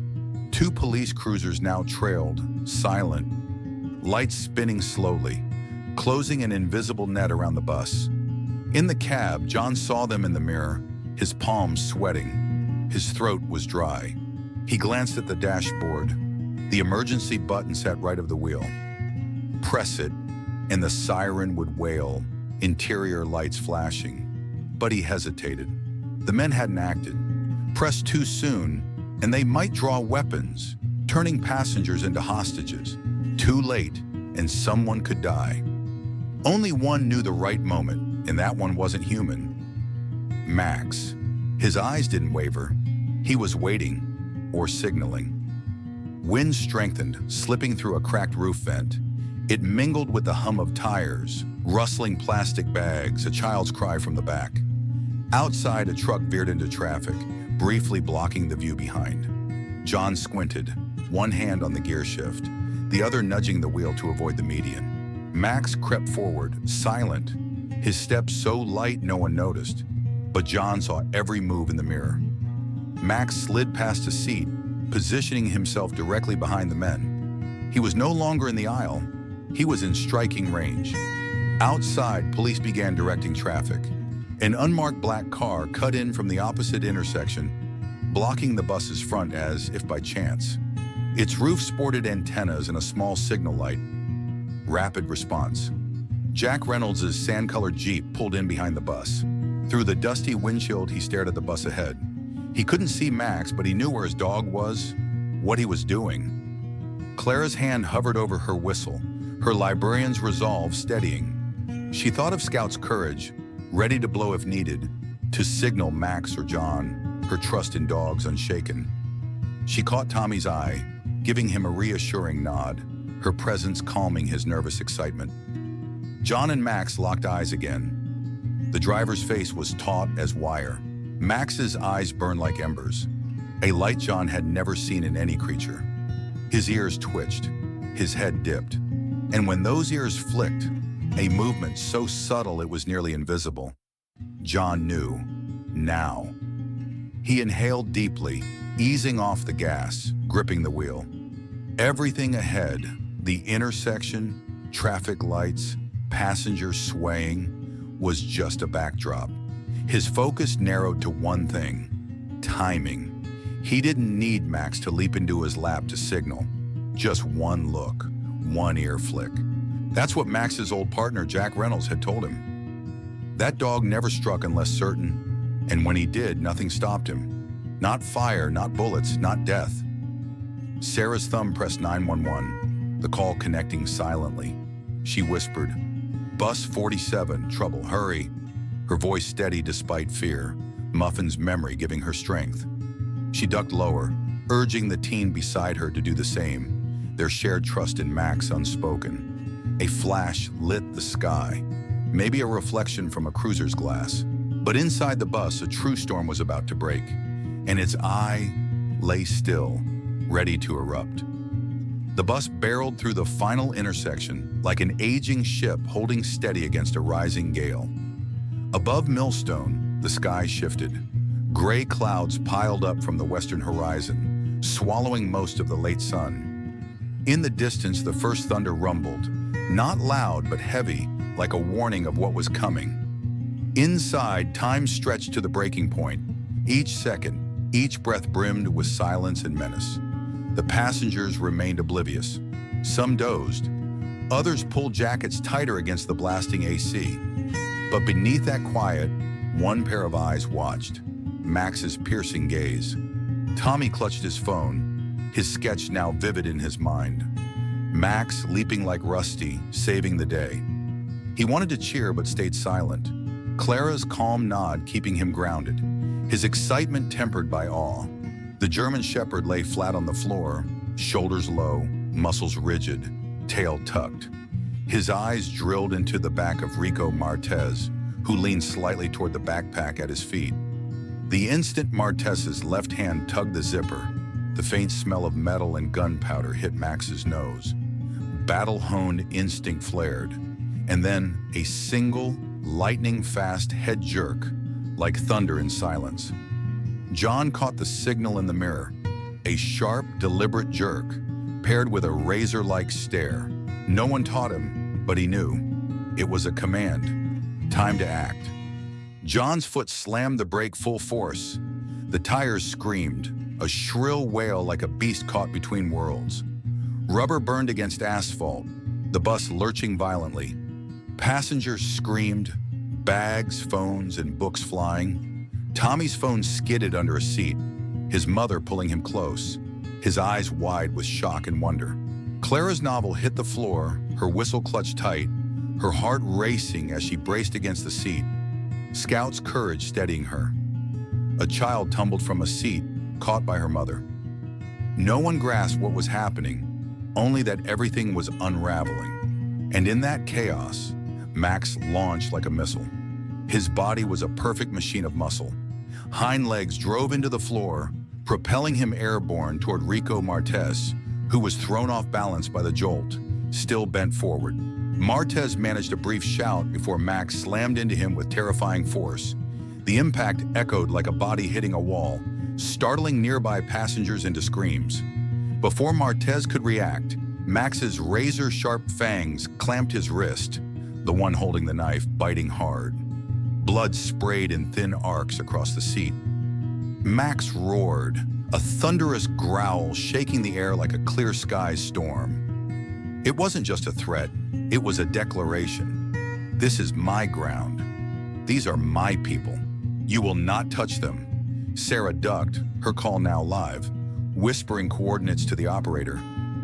A: Two police cruisers now trailed, silent, lights spinning slowly, closing an invisible net around the bus. In the cab, John saw them in the mirror, his palms sweating. His throat was dry. He glanced at the dashboard. The emergency button sat right of the wheel. Press it, and the siren would wail, interior lights flashing. But he hesitated. The men hadn't acted. Pressed too soon, and they might draw weapons, turning passengers into hostages. Too late, and someone could die. Only one knew the right moment, and that one wasn't human. Max. His eyes didn't waver. He was waiting, or signaling. Wind strengthened, slipping through a cracked roof vent. It mingled with the hum of tires, rustling plastic bags, a child's cry from the back. Outside, a truck veered into traffic, briefly blocking the view behind. John squinted, one hand on the gear shift, the other nudging the wheel to avoid the median. Max crept forward, silent, his steps so light no one noticed, but John saw every move in the mirror. Max slid past a seat, positioning himself directly behind the men. He was no longer in the aisle. He was in striking range. Outside, police began directing traffic. An unmarked black car cut in from the opposite intersection, blocking the bus's front as if by chance. Its roof sported antennas and a small signal light. Rapid response. Jack Reynolds' sand-colored Jeep pulled in behind the bus. Through the dusty windshield, he stared at the bus ahead. He couldn't see Max, but he knew where his dog was, what he was doing. Clara's hand hovered over her whistle, her librarian's resolve steadying. She thought of Scout's courage, ready to blow if needed, to signal Max or John, her trust in dogs unshaken. She caught Tommy's eye, giving him a reassuring nod, her presence calming his nervous excitement. John and Max locked eyes again. The driver's face was taut as wire. Max's eyes burned like embers, a light John had never seen in any creature. His ears twitched. his head dipped. And when those ears flicked, a movement so subtle it was nearly invisible, John knew, now. He inhaled deeply, easing off the gas, gripping the wheel. Everything ahead, the intersection, traffic lights, passengers swaying, was just a backdrop. His focus narrowed to one thing: timing. He didn't need Max to leap into his lap to signal. Just one look, one ear flick. That's what Max's old partner Jack Reynolds had told him. That dog never struck unless certain, and when he did, nothing stopped him. Not fire, not bullets, not death. Sarah's thumb pressed 911, the call connecting silently. She whispered, "Bus 47, trouble, hurry." Her voice steady despite fear, Muffin's memory giving her strength. She ducked lower, urging the teen beside her to do the same, their shared trust in Max unspoken. A flash lit the sky, maybe a reflection from a cruiser's glass. But inside the bus, a true storm was about to break, and its eye lay still, ready to erupt. The bus barreled through the final intersection like an aging ship holding steady against a rising gale. Above Millstone, the sky shifted. Gray clouds piled up from the western horizon, swallowing most of the late sun. In the distance, the first thunder rumbled, not loud but heavy, like a warning of what was coming. Inside, time stretched to the breaking point. Each second, each breath brimmed with silence and menace. The passengers remained oblivious. Some dozed. Others pulled jackets tighter against the blasting AC. But beneath that quiet, one pair of eyes watched, Max's piercing gaze. Tommy clutched his phone, his sketch now vivid in his mind. Max leaping like Rusty, saving the day. He wanted to cheer but stayed silent, Clara's calm nod keeping him grounded, his excitement tempered by awe. The German Shepherd lay flat on the floor, shoulders low, muscles rigid, tail tucked. His eyes drilled into the back of Rico Martez, who leaned slightly toward the backpack at his feet. The instant Martez's left hand tugged the zipper, the faint smell of metal and gunpowder hit Max's nose. Battle-honed instinct flared, and then a single, lightning-fast head jerk, like thunder in silence. John caught the signal in the mirror, a sharp, deliberate jerk, paired with a razor-like stare. No one taught him, but he knew. It was a command. Time to act. John's foot slammed the brake full force. The tires screamed, a shrill wail like a beast caught between worlds. Rubber burned against asphalt, the bus lurching violently. Passengers screamed, bags, phones, and books flying. Tommy's phone skidded under a seat, his mother pulling him close, his eyes wide with shock and wonder. Clara's novel hit the floor, her whistle clutched tight, her heart racing as she braced against the seat. Scout's courage steadying her. A child tumbled from a seat, caught by her mother. No one grasped what was happening, only that everything was unraveling. And in that chaos, Max launched like a missile. His body was a perfect machine of muscle. Hind legs drove into the floor, propelling him airborne toward Rico Martez, who was thrown off balance by the jolt, still bent forward. Martez managed a brief shout before Max slammed into him with terrifying force. The impact echoed like a body hitting a wall, startling nearby passengers into screams. Before Martez could react, Max's razor-sharp fangs clamped his wrist, the one holding the knife biting hard. Blood sprayed in thin arcs across the seat. Max roared, a thunderous growl shaking the air like a clear skies storm. It wasn't just a threat, it was a declaration. This is my ground. These are my people. You will not touch them. Sarah ducked, her call now live, whispering coordinates to the operator,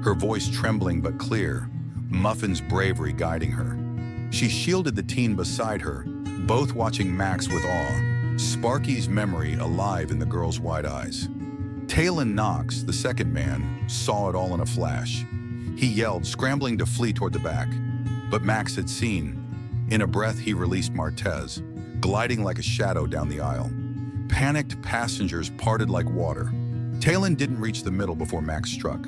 A: her voice trembling but clear, Muffin's bravery guiding her. She shielded the teen beside her, both watching Max with awe, Sparky's memory alive in the girl's wide eyes. Talon Knox, the second man, saw it all in a flash. He yelled, scrambling to flee toward the back. But Max had seen. In a breath, he released Martez, gliding like a shadow down the aisle. Panicked passengers parted like water. Talon didn't reach the middle before Max struck.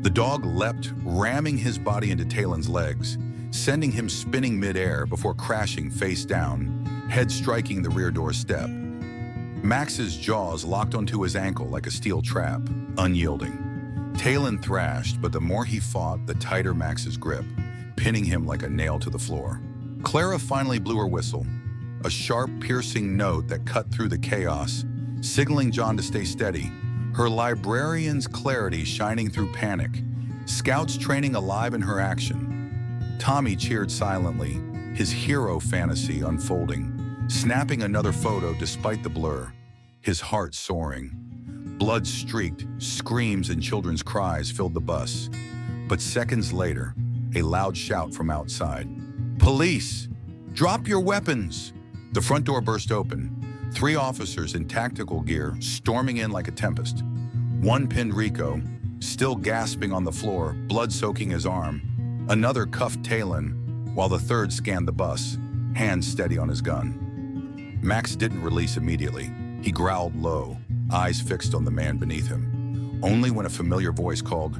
A: The dog leapt, ramming his body into Talon's legs, sending him spinning midair before crashing face down, head striking the rear door step. Max's jaws locked onto his ankle like a steel trap, unyielding. Talon thrashed, but the more he fought, the tighter Max's grip, pinning him like a nail to the floor. Clara finally blew her whistle, a sharp, piercing note that cut through the chaos, signaling John to stay steady, her librarian's clarity shining through panic, Scout's training alive in her action. Tommy cheered silently, his hero fantasy unfolding, snapping another photo despite the blur, his heart soaring. Blood-streaked, screams and children's cries filled the bus. But seconds later, a loud shout from outside. "Police! Drop your weapons!" The front door burst open, 3 officers in tactical gear storming in like a tempest. One pinned Rico, still gasping on the floor, blood soaking his arm. Another cuffed Talon, while the third scanned the bus, hands steady on his gun. Max didn't release immediately. He growled low, eyes fixed on the man beneath him. Only when a familiar voice called,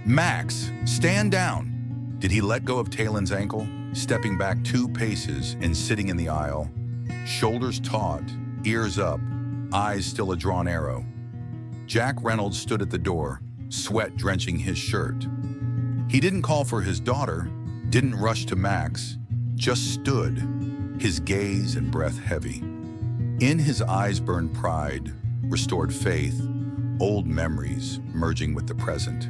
A: "Max, stand down!" did he let go of Talon's ankle, stepping back 2 paces and sitting in the aisle, shoulders taut, ears up, eyes still a drawn arrow. Jack Reynolds stood at the door, sweat drenching his shirt. He didn't call for his daughter, didn't rush to Max, just stood, his gaze and breath heavy. In his eyes burned pride, restored faith, old memories merging with the present.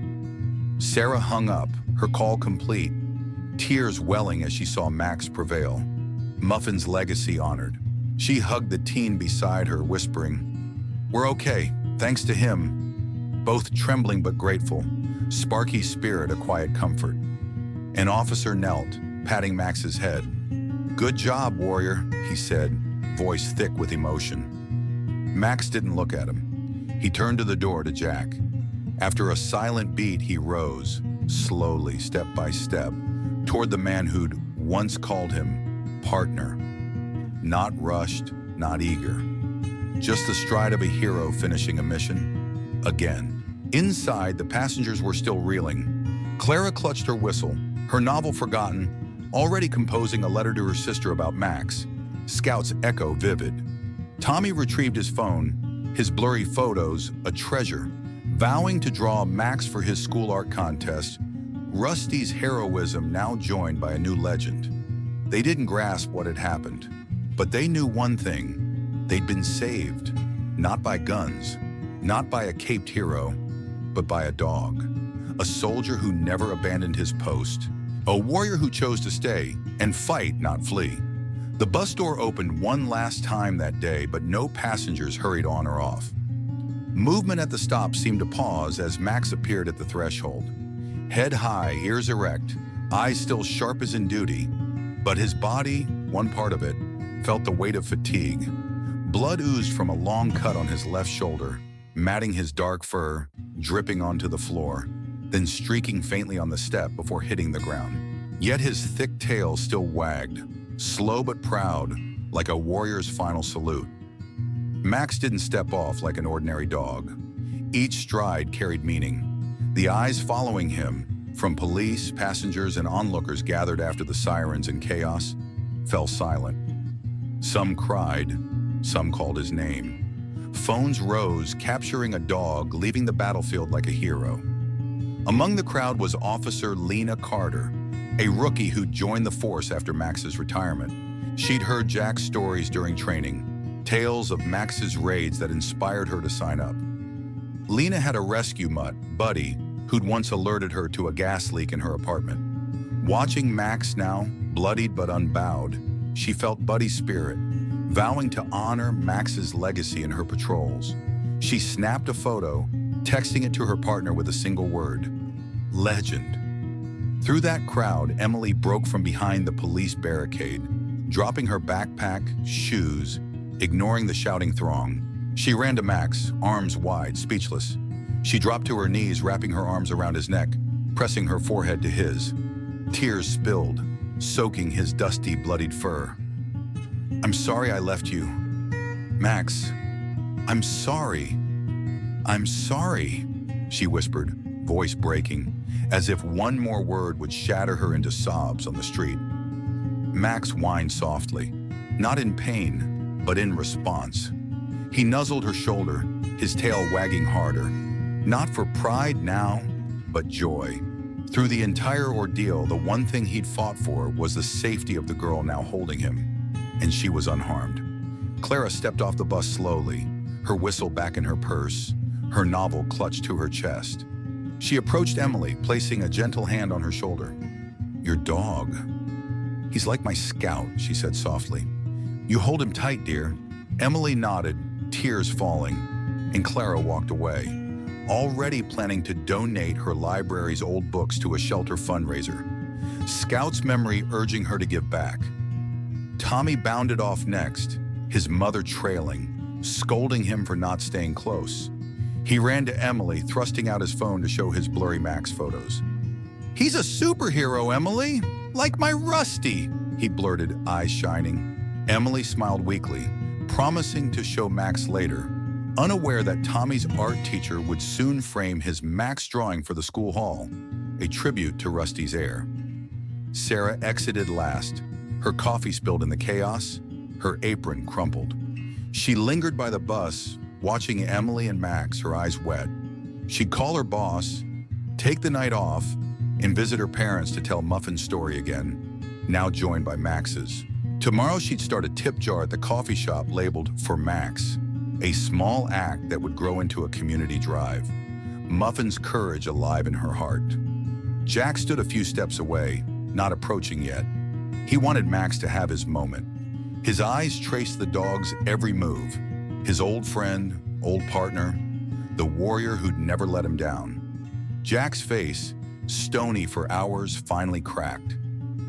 A: Sarah hung up, her call complete, tears welling as she saw Max prevail, Muffin's legacy honored. She hugged the teen beside her, whispering, "We're okay, thanks to him." Both trembling but grateful, Sparky's spirit a quiet comfort. An officer knelt, patting Max's head. "Good job, warrior," he said, voice thick with emotion. Max didn't look at him. He turned to the door to Jack. After a silent beat, he rose, slowly, step by step, toward the man who'd once called him partner. Not rushed, not eager. Just the stride of a hero finishing a mission. Again. Inside, the passengers were still reeling. Clara clutched her whistle, her novel forgotten, already composing a letter to her sister about Max, Scout's echo vivid. Tommy retrieved his phone, his blurry photos a treasure, vowing to draw Max for his school art contest, Rusty's heroism now joined by a new legend. They didn't grasp what had happened, but they knew one thing. They'd been saved, not by guns, not by a caped hero, but by a dog. A soldier who never abandoned his post. A warrior who chose to stay and fight, not flee. The bus door opened one last time that day, but no passengers hurried on or off. Movement at the stop seemed to pause as Max appeared at the threshold. Head high, ears erect, eyes still sharp as in duty, but his body, one part of it, felt the weight of fatigue. Blood oozed from a long cut on his left shoulder, matting his dark fur, dripping onto the floor, then streaking faintly on the step before hitting the ground. Yet his thick tail still wagged, slow but proud, like a warrior's final salute. Max didn't step off like an ordinary dog. Each stride carried meaning. The eyes following him, from police, passengers, and onlookers gathered after the sirens and chaos, fell silent. Some cried, some called his name. Phones rose, capturing a dog, leaving the battlefield like a hero. Among the crowd was Officer Lena Carter, a rookie who'd joined the force after Max's retirement. She'd heard Jack's stories during training, tales of Max's raids that inspired her to sign up. Lena had a rescue mutt, Buddy, who'd once alerted her to a gas leak in her apartment. Watching Max now, bloodied but unbowed, she felt Buddy's spirit, vowing to honor Max's legacy in her patrols. She snapped a photo, texting it to her partner with a single word: legend. Through that crowd, Emily broke from behind the police barricade, dropping her backpack, shoes, ignoring the shouting throng. She ran to Max, arms wide, speechless. She dropped to her knees, wrapping her arms around his neck, pressing her forehead to his. Tears spilled, soaking his dusty, bloodied fur. "I'm sorry I left you. Max, I'm sorry. I'm sorry," she whispered, voice breaking, as if one more word would shatter her into sobs on the street. Max whined softly, not in pain, but in response. He nuzzled her shoulder, his tail wagging harder, not for pride now, but joy. Through the entire ordeal, the one thing he'd fought for was the safety of the girl now holding him, and she was unharmed. Clara stepped off the bus slowly, her whistle back in her purse, her novel clutched to her chest. She approached Emily, placing a gentle hand on her shoulder. "Your dog. He's like my scout," she said softly. "You hold him tight, dear." Emily nodded, tears falling, and Clara walked away, already planning to donate her library's old books to a shelter fundraiser, Scout's memory urging her to give back. Tommy bounded off next, his mother trailing, scolding him for not staying close. He ran to Emily, thrusting out his phone to show his blurry Max photos. "He's a superhero, Emily, like my Rusty," he blurted, eyes shining. Emily smiled weakly, promising to show Max later, unaware that Tommy's art teacher would soon frame his Max drawing for the school hall, a tribute to Rusty's heir. Sarah exited last, her coffee spilled in the chaos, her apron crumpled. She lingered by the bus, watching Emily and Max, her eyes wet. She'd call her boss, take the night off, and visit her parents to tell Muffin's story again, now joined by Max's. Tomorrow she'd start a tip jar at the coffee shop labeled "For Max," a small act that would grow into a community drive. Muffin's courage alive in her heart. Jack stood a few steps away, not approaching yet. He wanted Max to have his moment. His eyes traced the dog's every move, his old friend, old partner, the warrior who'd never let him down. Jack's face, stony for hours, finally cracked.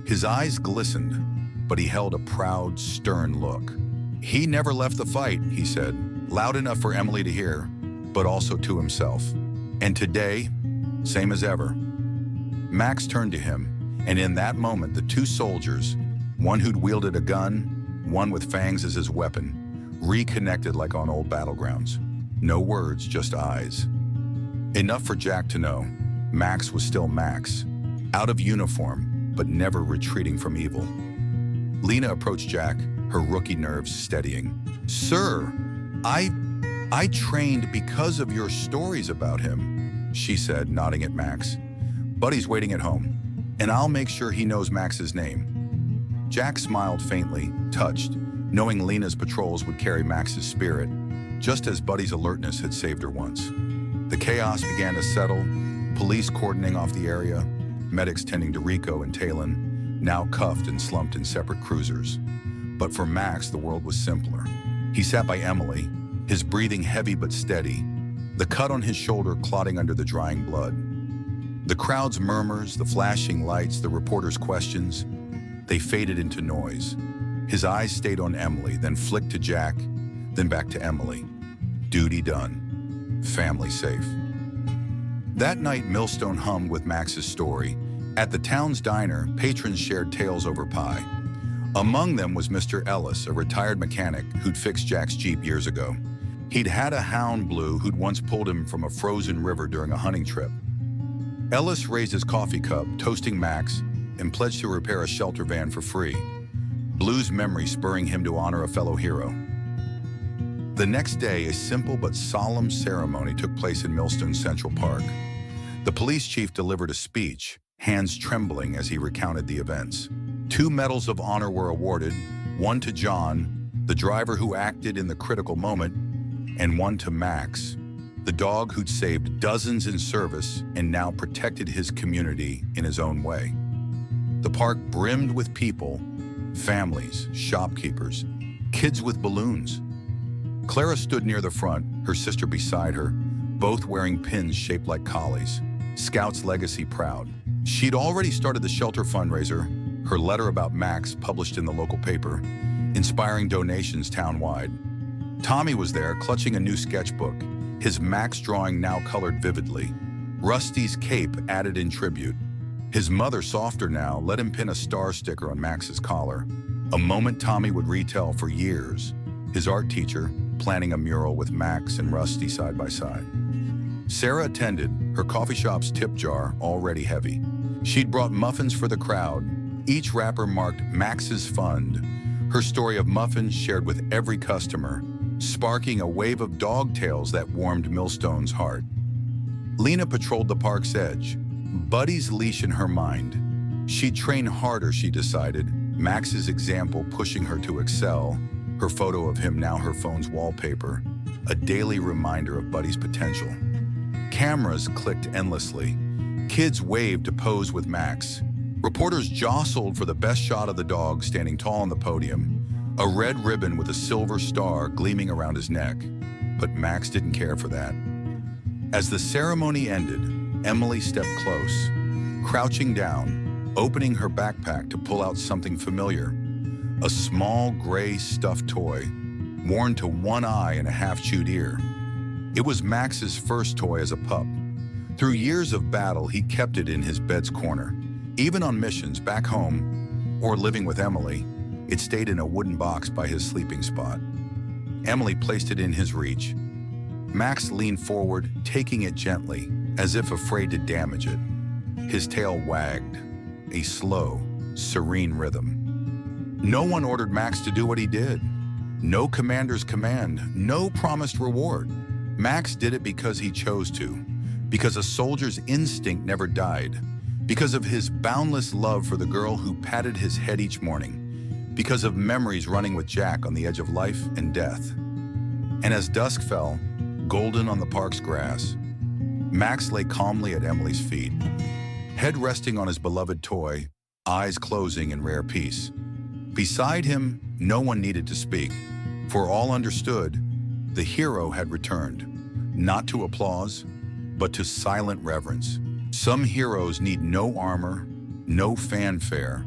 A: His eyes glistened, but he held a proud, stern look. "He never left the fight," he said, loud enough for Emily to hear, but also to himself. "And today, same as ever." Max turned to him, and in that moment, the two soldiers, one who'd wielded a gun, one with fangs as his weapon, reconnected like on old battlegrounds. No words, just eyes. Enough for Jack to know Max was still Max, out of uniform, but never retreating from evil. Lena approached Jack, her rookie nerves steadying. "Sir, I trained because of your stories about him," she said, nodding at Max. "Buddy's waiting at home, and I'll make sure he knows Max's name." Jack smiled faintly, touched, knowing Lena's patrols would carry Max's spirit, just as Buddy's alertness had saved her once. The chaos began to settle, police cordoning off the area, medics tending to Rico and Talon, now cuffed and slumped in separate cruisers. But for Max, the world was simpler. He sat by Emily, his breathing heavy but steady, the cut on his shoulder clotting under the drying blood. The crowd's murmurs, the flashing lights, the reporters' questions, they faded into noise. His eyes stayed on Emily, then flicked to Jack, then back to Emily. Duty done. Family safe. That night, Millstone hummed with Max's story. At the town's diner, patrons shared tales over pie. Among them was Mr. Ellis, a retired mechanic who'd fixed Jack's Jeep years ago. He'd had a hound blue who'd once pulled him from a frozen river during a hunting trip. Ellis raised his coffee cup, toasting Max, and pledged to repair a shelter van for free, Blue's memory spurring him to honor a fellow hero. The next day, a simple but solemn ceremony took place in Millstone Central Park. The police chief delivered a speech, hands trembling as he recounted the events. 2 medals of honor were awarded, one to John, the driver who acted in the critical moment, and one to Max, the dog who'd saved dozens in service and now protected his community in his own way. The park brimmed with people, families, shopkeepers, kids with balloons. Clara stood near the front, her sister beside her, both wearing pins shaped like collies, Scout's legacy proud. She'd already started the shelter fundraiser, her letter about Max published in the local paper, inspiring donations townwide. Tommy was there, clutching a new sketchbook, his Max drawing now colored vividly. Rusty's cape added in tribute. His mother, softer now, let him pin a star sticker on Max's collar, a moment Tommy would retell for years, his art teacher planning a mural with Max and Rusty side by side. Sarah attended, her coffee shop's tip jar already heavy. She'd brought muffins for the crowd. Each wrapper marked Max's fund, her story of muffins shared with every customer, sparking a wave of dog tales that warmed Millstone's heart. Lena patrolled the park's edge, Buddy's leash in her mind. She'd train harder, she decided, Max's example pushing her to excel, her photo of him now her phone's wallpaper, a daily reminder of Buddy's potential. Cameras clicked endlessly. Kids waved to pose with Max. Reporters jostled for the best shot of the dog standing tall on the podium, a red ribbon with a silver star gleaming around his neck. But Max didn't care for that. As the ceremony ended, Emily stepped close, crouching down, opening her backpack to pull out something familiar, a small gray stuffed toy, worn to one eye and a half-chewed ear. It was Max's first toy as a pup. Through years of battle, he kept it in his bed's corner. Even on missions back home, or living with Emily, it stayed in a wooden box by his sleeping spot. Emily placed it in his reach. Max leaned forward, taking it gently, as if afraid to damage it. His tail wagged, a slow, serene rhythm. No one ordered Max to do what he did. No commander's command, no promised reward. Max did it because he chose to, because a soldier's instinct never died, because of his boundless love for the girl who patted his head each morning, because of memories running with Jack on the edge of life and death. And as dusk fell, golden on the park's grass, Max lay calmly at Emily's feet, head resting on his beloved toy, eyes closing in rare peace. Beside him, no one needed to speak, for all understood, the hero had returned, not to applause, but to silent reverence. Some heroes need no armor, no fanfare.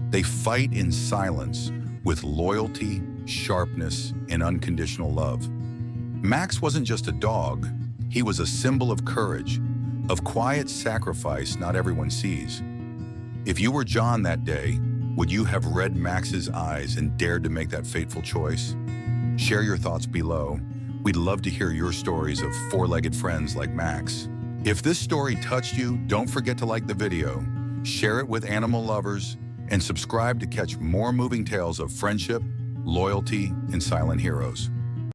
A: They fight in silence with loyalty, sharpness, and unconditional love. Max wasn't just a dog, he was a symbol of courage, of quiet sacrifice not everyone sees. If you were John that day, would you have read Max's eyes and dared to make that fateful choice? Share your thoughts below. We'd love to hear your stories of four-legged friends like Max. If this story touched you, don't forget to like the video, share it with animal lovers, and subscribe to catch more moving tales of friendship, loyalty, and silent heroes.